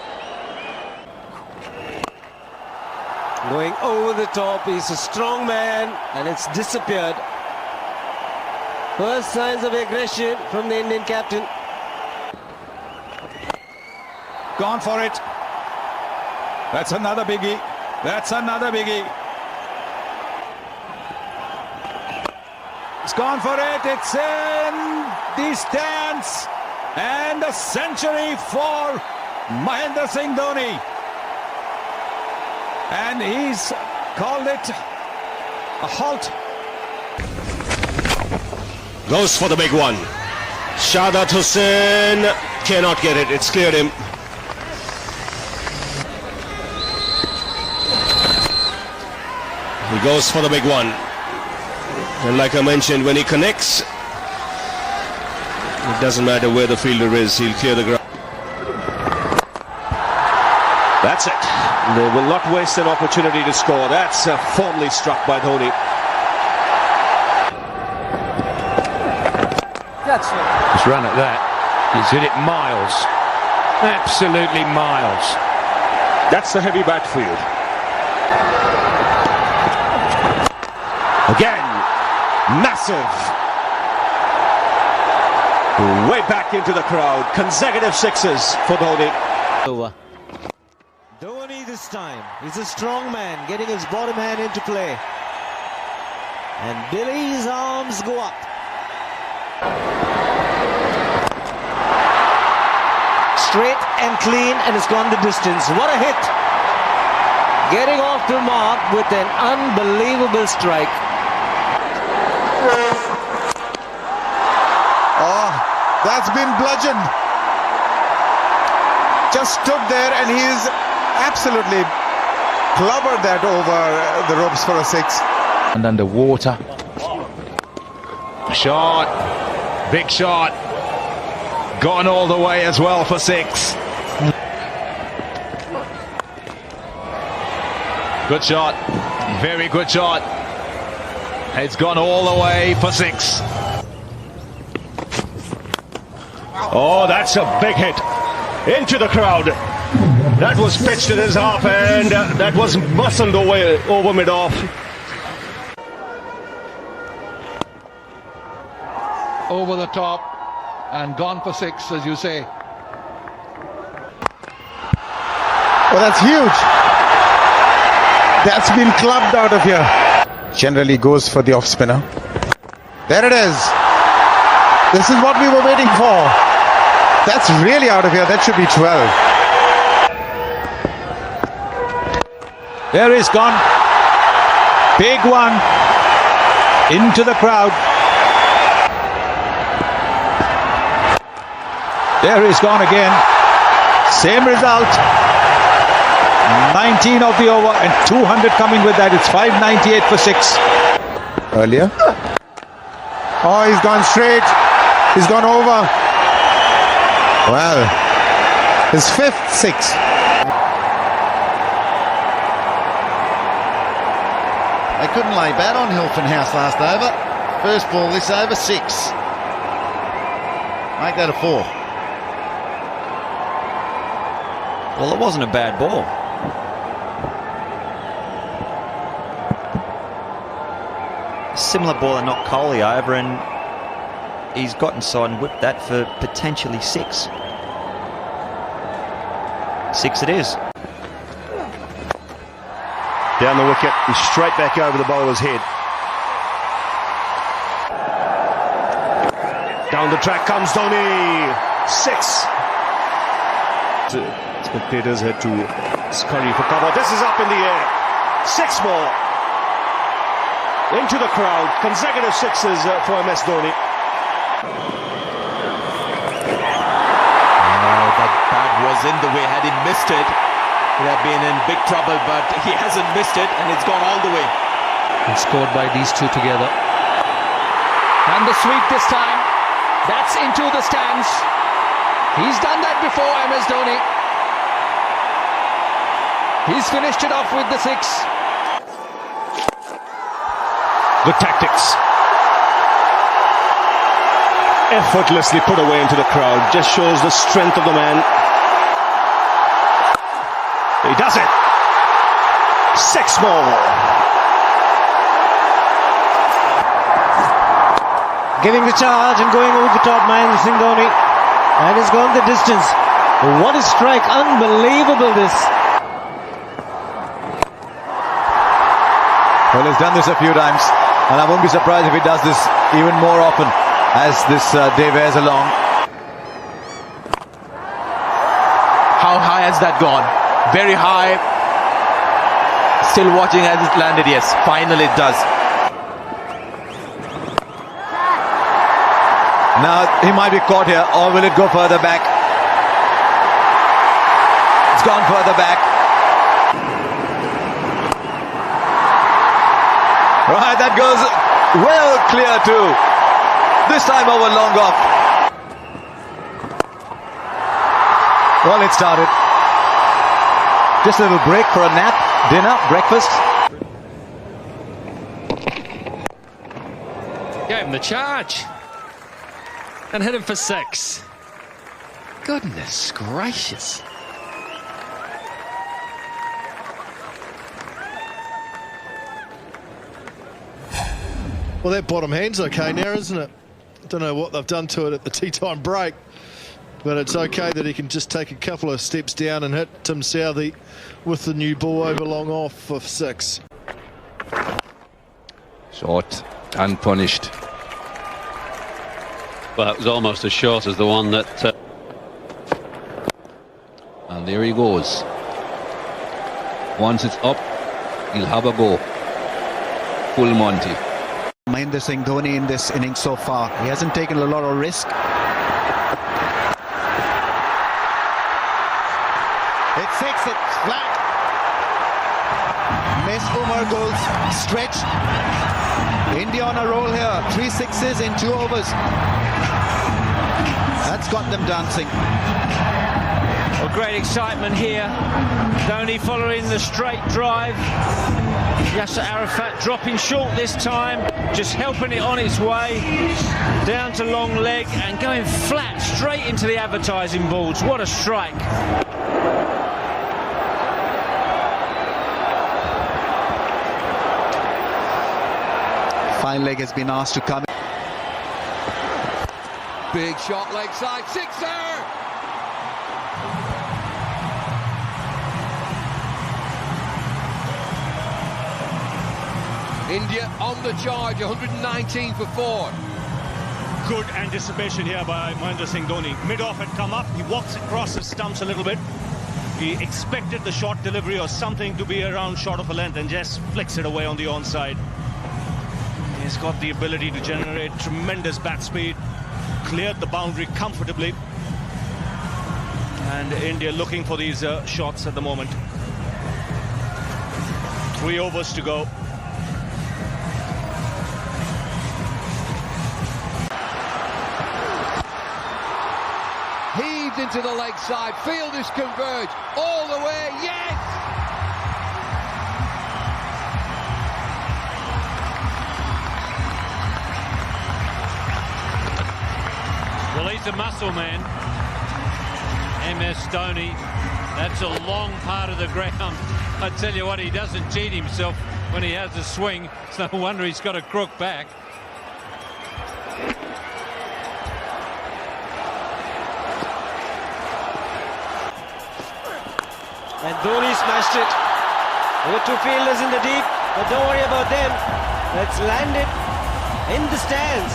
Going over the top, he's a strong man and it's disappeared. First signs of aggression from the Indian captain. Gone for it. That's another biggie. That's another biggie. It's gone for it. It's in the stands. And a century for Mahendra Singh Dhoni. And he's called it a halt. Goes for the big one. Shahid Hussain cannot get it. It's cleared him. He goes for the big one. And like I mentioned, when he connects, it doesn't matter where the fielder is, he'll clear the ground. That's it. They will not waste an opportunity to score. That's firmly struck by Dhoni. That's it. Just run at that. He's hit it miles. Absolutely miles. That's the heavy bat field. Again, massive. Way back into the crowd. Consecutive sixes for Dhoni. Over. Dhoni this time. He's a strong man, getting his bottom hand into play. And Billy's arms go up. Straight and clean, and it's gone the distance. What a hit! Getting off the mark with an unbelievable strike. Oh, that's been bludgeoned. Just stood there and he's absolutely clobbered that over the ropes for a six. And underwater. Shot. Big shot. Gone all the way as well for six. Good shot. Very good shot. It's gone all the way for six. Oh, that's a big hit. Into the crowd. That was pitched at his half and that was muscled away over mid-off. Over the top and gone for six, as you say. Oh, that's huge. That's been clubbed out of here. Generally goes for the off spinner. There it is. This is what we were waiting for. That's really out of here. That should be 12. There he's gone. Big one. Into the crowd. There he's gone again. Same result. 19 of the over and 200 coming with that. It's 598 for six. Earlier. Oh, he's gone straight. He's gone over. Well, his fifth six. They couldn't lay bat on Hilton House last over. First ball this over, six. Make that a 4. Well, it wasn't a bad ball. Similar ball that knocked Kohli over, and he's got inside and whipped that for potentially 6. 6 it is. Down the wicket and straight back over the bowler's head. Down the track comes Dhoni. 6. Spectators had to scurry for cover. This is up in the air. 6 more. Into the crowd. Consecutive sixes for MS Dhoni. That bat was in the way. Had he missed it, he'd have been in big trouble, but he hasn't missed it and it's gone all the way. And scored by these two together. And the sweep this time. That's into the stands. He's done that before, MS Dhoni. He's finished it off with the 6. Good tactics. effortlessly put away into the crowd. Just shows the strength of the man. He does it. 6 more. Giving the charge and going over the top, Mahendra Singh Dhoni. And he's gone the distance. What a strike. Unbelievable this. Well, he's done this a few times, and I won't be surprised if he does this even more often as this day wears along. How high has that gone? Very high. Still watching as it landed. Yes, finally it does. Now he might be caught here, or will it go further back? It's gone further back. Right, that goes well clear too. This time over long off. Well, it started. Just a little break for a nap, dinner, breakfast. Gave him the charge. And hit him for 6. Goodness gracious. Well, that bottom hand's okay now, isn't it? I don't know what they've done to it at the tea time break, but it's okay that he can just take a couple of steps down and hit Tim Southey with the new ball over long off for 6. Short, unpunished. Well, it was almost as short as the one that... And there he goes. Once it's up, he'll have a go. Full Monty. Mahendra Singh Dhoni in this innings so far. He hasn't taken a lot of risk. It's 6, it's flat. Miss Umar goals, stretch. India on a roll here. 3 sixes in 2 overs. That's got them dancing. Well, great excitement here. Dhoni following the straight drive. Yasser Arafat dropping short this time, just helping it on its way down to long leg and going flat straight into the advertising boards. What a strike. Fine leg has been asked to come. Big shot leg side, 6er! India on the charge, 119 for 4. Good anticipation here by Mahendra Singh Dhoni. Mid-off had come up, he walks across the stumps a little bit. He expected the short delivery or something to be around short of a length and just flicks it away on the onside. He's got the ability to generate tremendous bat speed, cleared the boundary comfortably. And India looking for these shots at the moment. 3 overs to go. Heaved into the leg side, fielders converge, all the way, yes! Well, he's a muscle man, MS Dhoni. That's a long part of the ground. I tell you what, he doesn't cheat himself when he has a swing. It's no wonder he's got a crook back. And Dhoni smashed it. There were 2 fielders in the deep, but don't worry about them. Let's land it in the stands.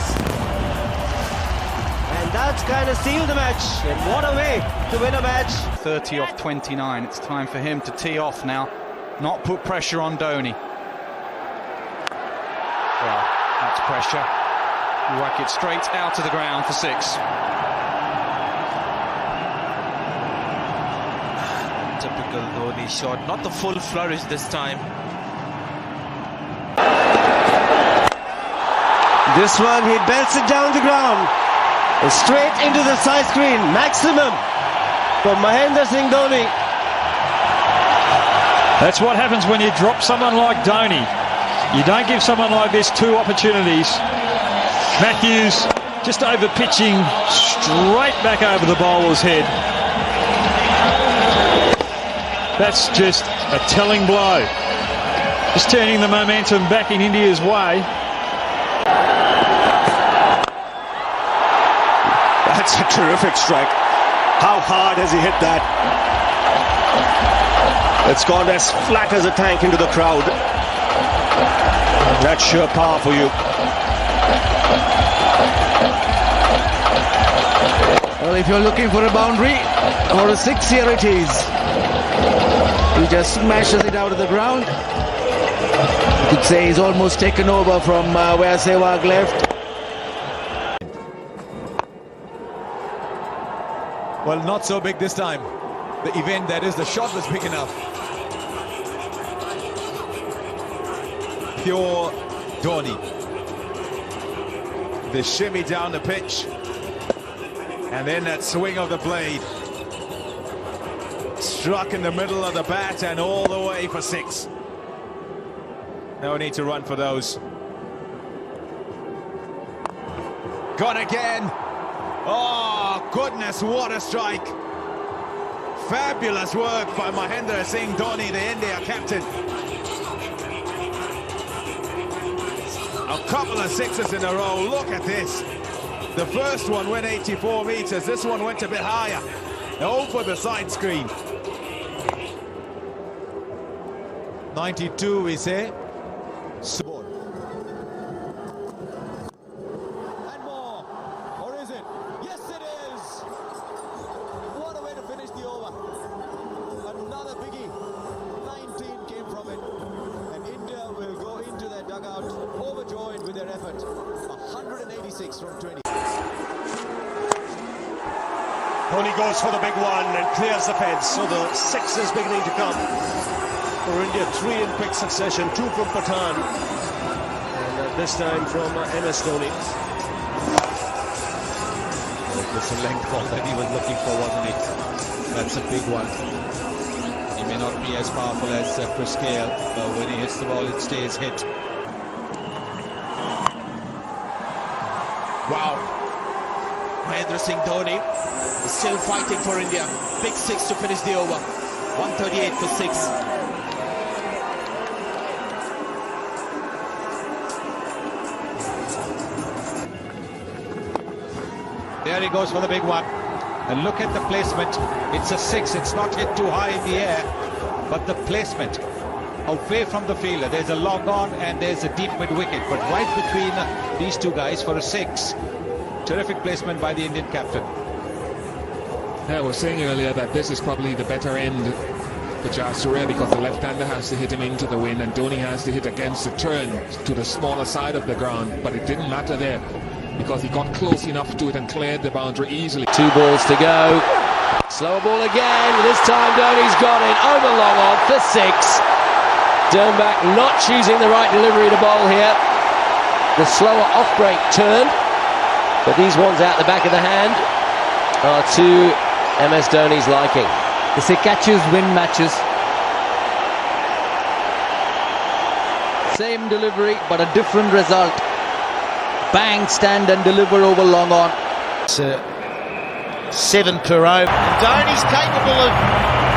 And that's kind of sealed the match. And what a way to win a match. 30 off 29. It's time for him to tee off now. Not put pressure on Dhoni. Well, that's pressure. Whack it straight out to the ground for 6. Typical Dhoni shot, not the full flourish this time. This one, he belts it down the ground. Straight into the side screen. Maximum for Mahendra Singh Dhoni. That's what happens when you drop someone like Dhoni. You don't give someone like this 2 opportunities. Matthews Just over pitching straight back over the bowler's head. That's just a telling blow. Just turning the momentum back in India's way. That's a terrific strike. How hard has he hit that? It's gone as flat as a tank into the crowd. That's sure power for you. Well, if you're looking for a boundary or a six, here it is. He just smashes it out of the ground. You could say he's almost taken over from where Sehwag left. Well, not so big this time. The event, that is, the shot was big enough. Pure Dhoni. The shimmy down the pitch. And then that swing of the blade. Struck in the middle of the bat and all the way for 6. No need to run for those. Gone again. Oh, goodness, what a strike. Fabulous work by Mahendra Singh Dhoni, the India captain. A couple of 6s in a row. Look at this. The first one went 84 meters. This one went a bit higher. Over the side screen. 92, we say. Overjoyed with their effort. 186 from 20. Dhoni goes for the big one and clears the fence. So the 6 is beginning to come for India. 3 in quick succession. 2 from Pathan. And this time from MS Dhoni. It was a length ball that he was looking for, wasn't it? That's a big one. He may not be as powerful as Chris Gale, but when he hits the ball, it stays hit. Wow. Mahendra Singh Dhoni is still fighting for India. Big 6 to finish the over. 138 for 6. There he goes for the big one. And look at the placement. It's a 6. It's not hit too high in the air. But the placement away from the fielder. There's a long on and there's a deep mid-wicket. But right between these two guys for a 6. Terrific placement by the Indian captain. Yeah, I was saying earlier that this is probably the better end for Jayasuriya because the left-hander has to hit him into the wind and Dhoni has to hit against the turn to the smaller side of the ground. But it didn't matter there because he got close enough to it and cleared the boundary easily. 2 balls to go. Slower ball again. This time Dhoni's got it over long on for 6. Dernbach not choosing the right delivery to bowl here. The slower off-break turn, but these ones out the back of the hand are to MS Dhoni's liking. They say catches win matches. Same delivery, but a different result. Bang, stand and deliver over long on. It's 7 per over. Dhoni's capable of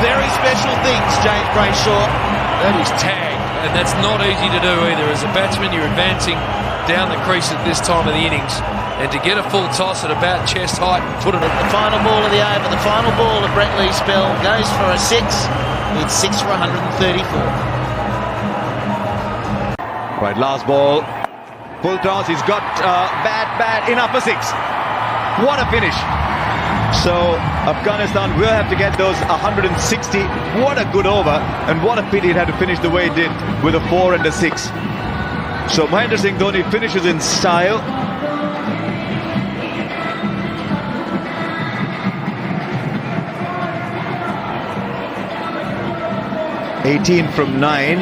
very special things, James Brayshaw. That is tag, and that's not easy to do either. As a batsman, you're advancing down the crease at this time of the innings, and to get a full toss at about chest height, put it at the final ball of the over, the final ball of Brett Lee's spell goes for a 6. It's 6 for 134. Right, last ball. Full toss. He's got bat enough for 6. What a finish. So Afghanistan will have to get those 160. What a good over, and what a pity it had to finish the way it did with a 4 and a 6. So Mahendra Singh Dhoni finishes in style. (18 from 9).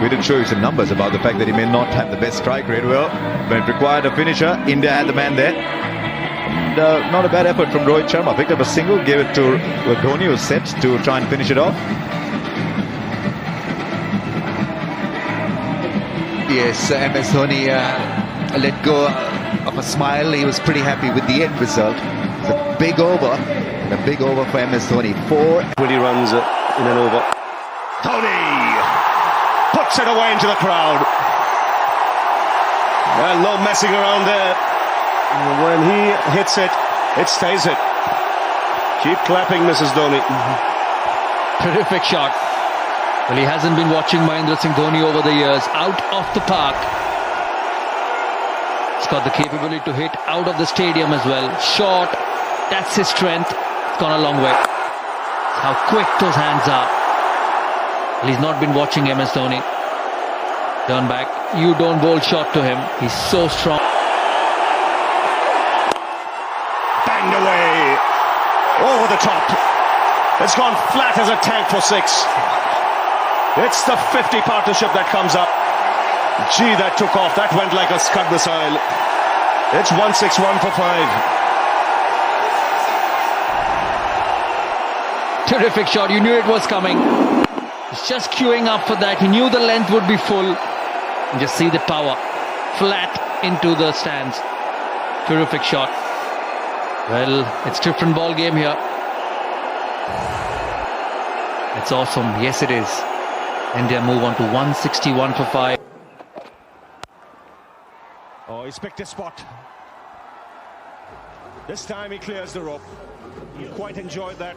We did show you some numbers about the fact that he may not have the best strike rate. Well, when it required a finisher, India had the man there. And not a bad effort from Rohit Sharma. Picked up a single, gave it to Dhoni, who was set to try and finish it off. Yes, MS Dhoni let go of a smile. He was pretty happy with the end result. It's a big over, and a big over for MS Dhoni. 20 runs in an over. Dhoni puts it away into the crowd. And no messing around there. When he hits it, it stays it. Keep clapping, Mrs. Dhoni. Terrific shot. Well, he hasn't been watching Mahendra Singh Dhoni over the years. Out of the park. He's got the capability to hit out of the stadium as well. Short, that's his strength. It's gone a long way. How quick those hands are. Well, he's not been watching MS Dhoni. Turn back. You don't bowl short to him. He's so strong. Banged away. Over the top. It's gone flat as a tank for 6. It's the 50 partnership that comes up. Gee, that took off. That went like a Scud missile. It's 161 for 5. Terrific shot. You knew it was coming. He's just queuing up for that. He knew the length would be full. And just see the power. Flat into the stands. Terrific shot. Well, it's different ball game here. It's awesome. Yes, it is. India move on to 161 for 5. Oh, he's picked a spot. This time he clears the rope. He quite enjoyed that.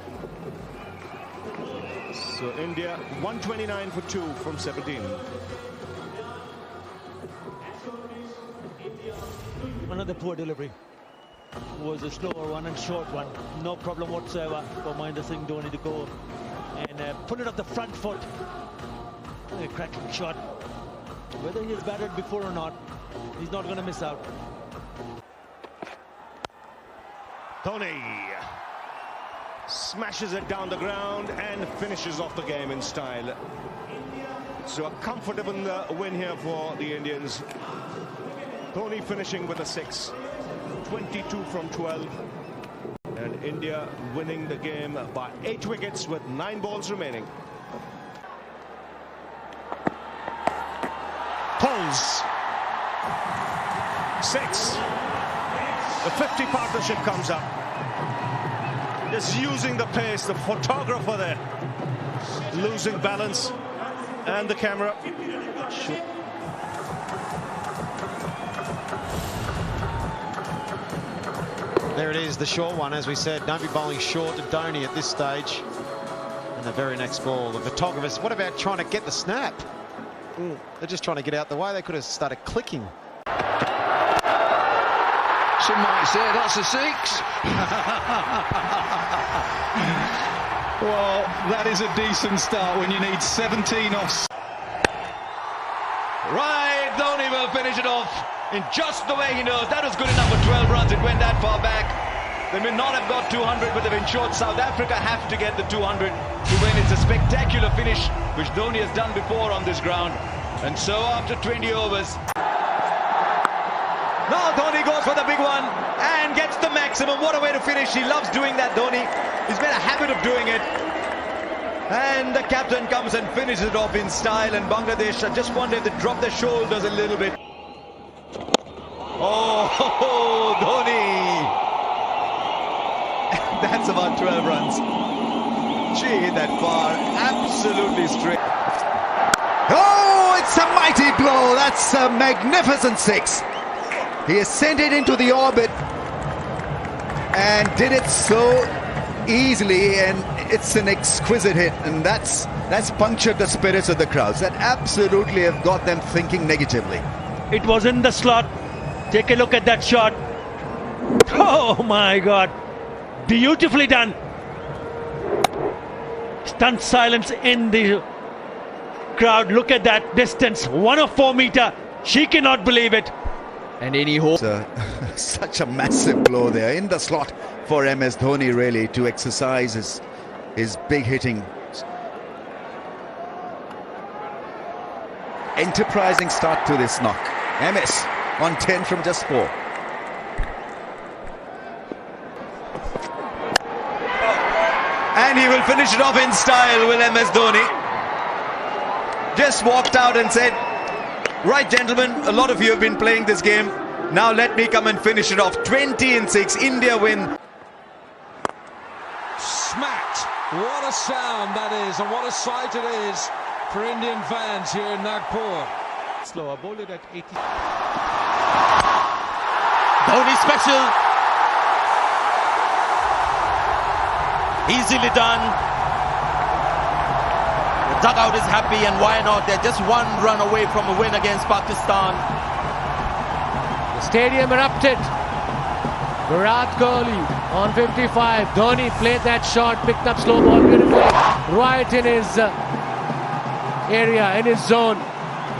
So India 129 for 2 from 17. Another poor delivery. Was a slower one and short one. No problem whatsoever for Mahendra Singh Dhoni to go and put it off the front foot. A cracking shot. Whether he has batted before or not, he's not going to miss out. Dhoni smashes it down the ground and finishes off the game in style. So a comfortable win here for the Indians. Dhoni finishing with a 6. 22 from 12. And India winning the game by 8 wickets with 9 balls remaining. Pulls. 6. The 50 partnership comes up. Just using the pace, the photographer there. Losing balance. And the camera. There it is, the short one. As we said, don't be bowling short to Dhoni at this stage. And the very next ball, the photographers, what about trying to get the snap? They're just trying to get out the way. They could have started clicking. Some might say that's a 6. Well, that is a decent start when you need 17 off. Right, Dhoni will finish it off in just the way he knows. That was good enough for 12 runs. It went that far back. They may not have got 200, but they've ensured South Africa have to get the 200 to win. It's a spectacular finish, which Dhoni has done before on this ground. And so after 20 overs, now Dhoni goes for the big one and gets the maximum. What a way to finish. He loves doing that, Dhoni. He's made a habit of doing it. And the captain comes and finishes it off in style. And Bangladesh, I just wonder if they drop their shoulders a little bit. Oh, Dhoni. That's about 12 runs. Gee, hit that far. Absolutely straight. Oh, it's a mighty blow. That's a magnificent 6. He has sent it into the orbit and did it so easily, and it's an exquisite hit, and that's punctured the spirits of the crowds. That absolutely have got them thinking negatively. It was in the slot. Take a look at that shot. Oh my God. Beautifully done. Stunned silence in the crowd. Look at that distance. 104 meter. She cannot believe it. And any hope. Such a massive blow there in the slot for MS Dhoni, really, to exercise his big hitting. Enterprising start to this knock. MS on 10 from just 4. And he will finish it off in style with MS Dhoni. Just walked out and said, right, gentlemen, a lot of you have been playing this game. Now let me come and finish it off. 20-6. India win. Smacked. What a sound that is, and what a sight it is for Indian fans here in Nagpur. Slower, bowled it at 80. Dhoni special. Easily done. The dugout is happy, and why not? They're just one run away from a win against Pakistan. The stadium erupted. Virat Kohli on 55. Dhoni played that shot, picked up slow ball beautifully, right in his area, in his zone.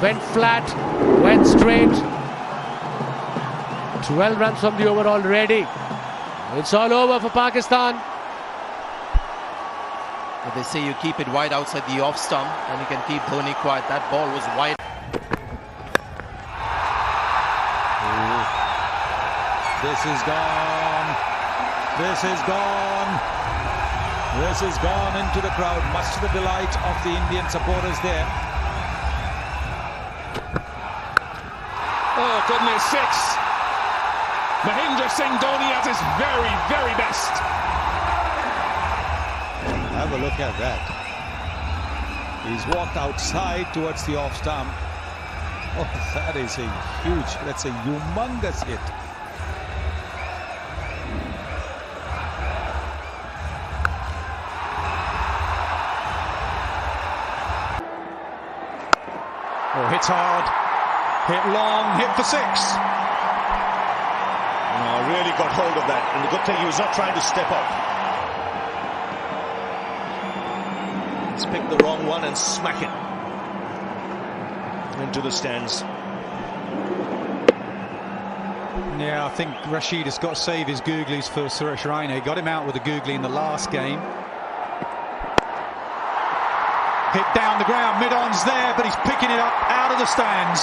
Went flat, went straight. 12 runs from the over already. It's all over for Pakistan. But they say you keep it wide outside the off stump and you can keep Dhoni quiet. That ball was wide. This is gone. This is gone. This is gone into the crowd, much to the delight of the Indian supporters there. Oh, goodness sakes. Mahendra Singh Dhoni at his very, very best. Have a look at that. He's walked outside towards the off stump. Oh, that is a huge, that's a humongous hit. Oh, hits hard, hit long, hit for six. No, really got hold of that, and the good thing he was not trying to step up. He's picked the wrong one and smack it into the stands. Yeah, I think Rashid has got to save his googlies for Suresh Raina. He got him out with a googly in the last game. Hit down the ground, mid-on's there, but he's picking it up out of the stands.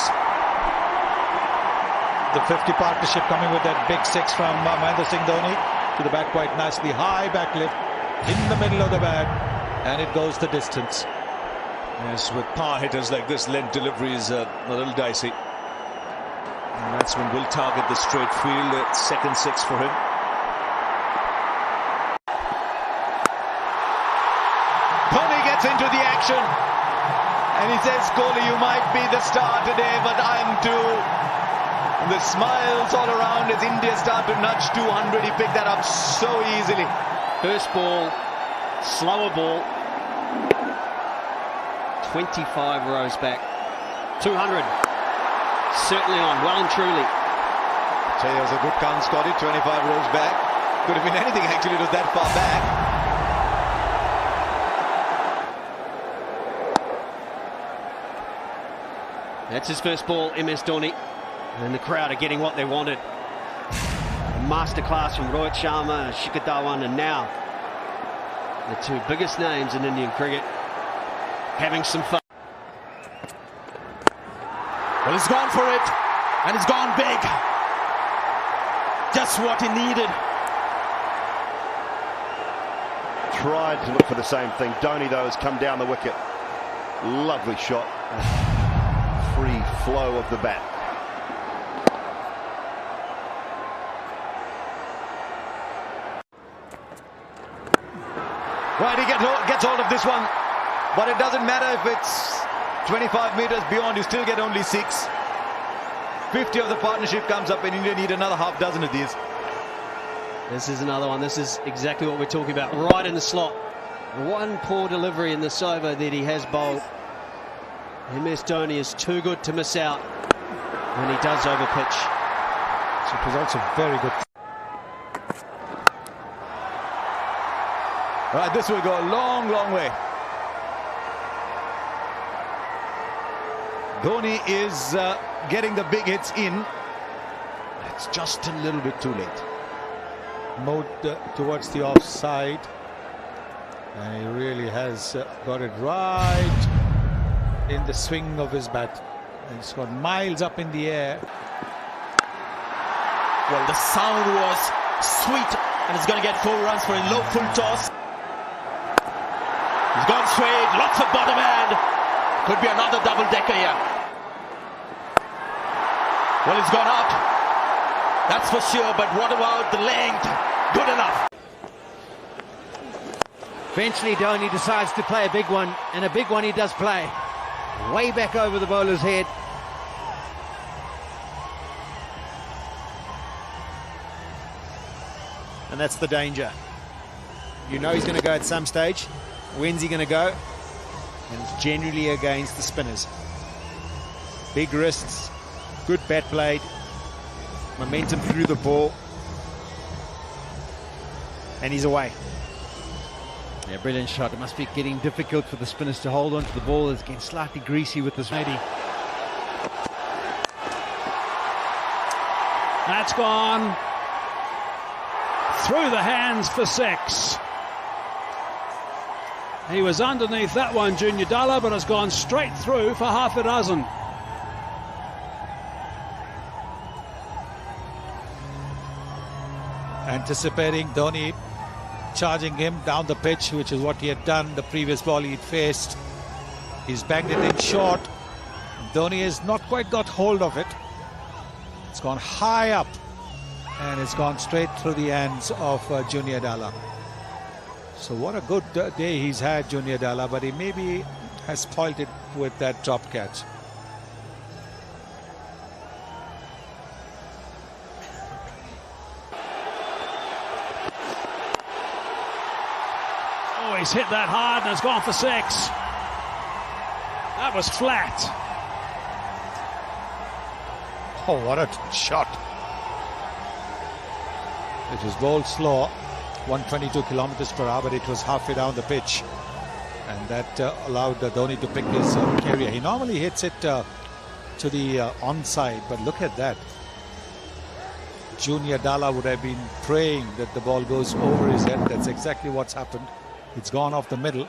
The 50 partnership coming with that big six from Mahendra Singh Dhoni to the bat quite nicely. High back lift in the middle of the bat, and it goes the distance. Yes, with power hitters like this, length delivery is a little dicey. And batsman will target the straight field. Second six for him. Dhoni gets into the action, and he says, Kohli, you might be the star today, but I'm too. And the smiles all around as India start to nudge 200. He picked that up so easily. First ball, slower ball. 25 rows back. 200. Certainly on, well and truly. So it was a good count, Scotty. 25 rows back. Could have been anything, actually. It was that far back. That's his first ball, MS Dhoni. And the crowd are getting what they wanted. Masterclass from Rohit Sharma, Shikhar Dhawan, and now the two biggest names in Indian cricket having some fun. Well, he's gone for it, and he's gone big. Just what he needed. Tried to look for the same thing. Dhoni, though, has come down the wicket. Lovely shot. Free flow of the bat. Right, he gets hold of this one, but it doesn't matter if it's 25 meters beyond, you still get only 6. 50 of the partnership comes up, and India need another half dozen of these. This is another one. This is exactly what we're talking about. Right in the slot. One poor delivery in this over that he has bowled. MS Dhoni is too good to miss out when he does overpitch. So it was also very good. Right, this will go a long, long way. Dhoni is getting the big hits in. It's just a little bit too late. Moved towards the offside, and he really has got it right in the swing of his bat. And it's got miles up in the air. Well, the sound was sweet, and he's going to get 4 runs for a low full toss. He's gone straight, lots of bottom end. Could be another double-decker here. Well, it's gone up. That's for sure, but what about the length? Good enough. Eventually Dhoni decides to play a big one, and a big one he does play. Way back over the bowler's head. And that's the danger. You know he's going to go at some stage. When's he going to go? And it's generally against the spinners. Big wrists, good bat blade, momentum through the ball. And he's away. Yeah, brilliant shot. It must be getting difficult for the spinners to hold on to the ball. It's getting slightly greasy with this lady. That's gone through the hands for 6. He was underneath that one, Junior Dalla, but has gone straight through for half a dozen. Anticipating Dhoni charging him down the pitch, which is what he had done the previous ball he'd faced. He's banged it in short. Dhoni has not quite got hold of it. It's gone high up, and it's gone straight through the hands of Junior Dalla. So what a good day he's had, Junior Dalla, but he maybe has spoiled it with that drop catch. Oh, he's hit that hard and it's gone for 6. That was flat. Oh, what a shot. It was bowled slow, 122 kilometers per hour, but it was halfway down the pitch. And that allowed Dhoni to pick his carrier. He normally hits it to the onside, but look at that. Junior Dalla would have been praying that the ball goes over his head. That's exactly what's happened. It's gone off the middle.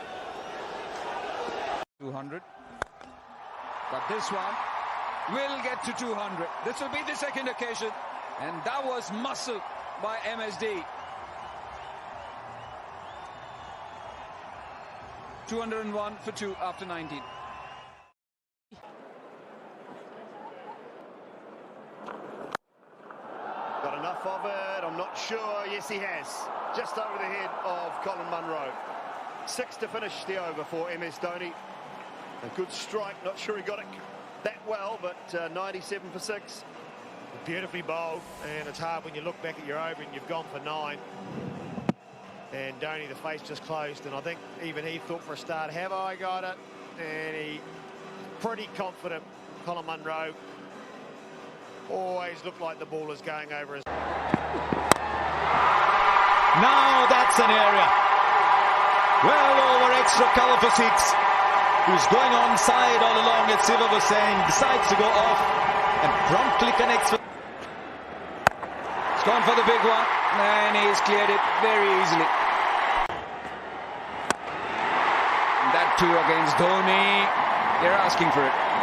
200. But this one will get to 200. This will be the second occasion. And that was muscle by MSD. 201 for 2 after 19. Got enough of it? I'm not sure. Yes, he has. Just over the head of Colin Munro. 6 to finish the over for MS Dhoni. A good strike. Not sure he got it that well, but 97 for 6. Beautifully bowled, and it's hard when you look back at your over and you've gone for 9. And Dhoni, the face just closed, and I think even he thought for a start, have I got it? And he pretty confident. Colin Munro always looked like the ball is going over his... Now that's an area. Well over extra cover for 6. Who's going onside all along, as Siva was saying, decides to go off and promptly connects with... It's gone for the big one, and he's cleared it very easily. And that too against Dhoni. They're asking for it.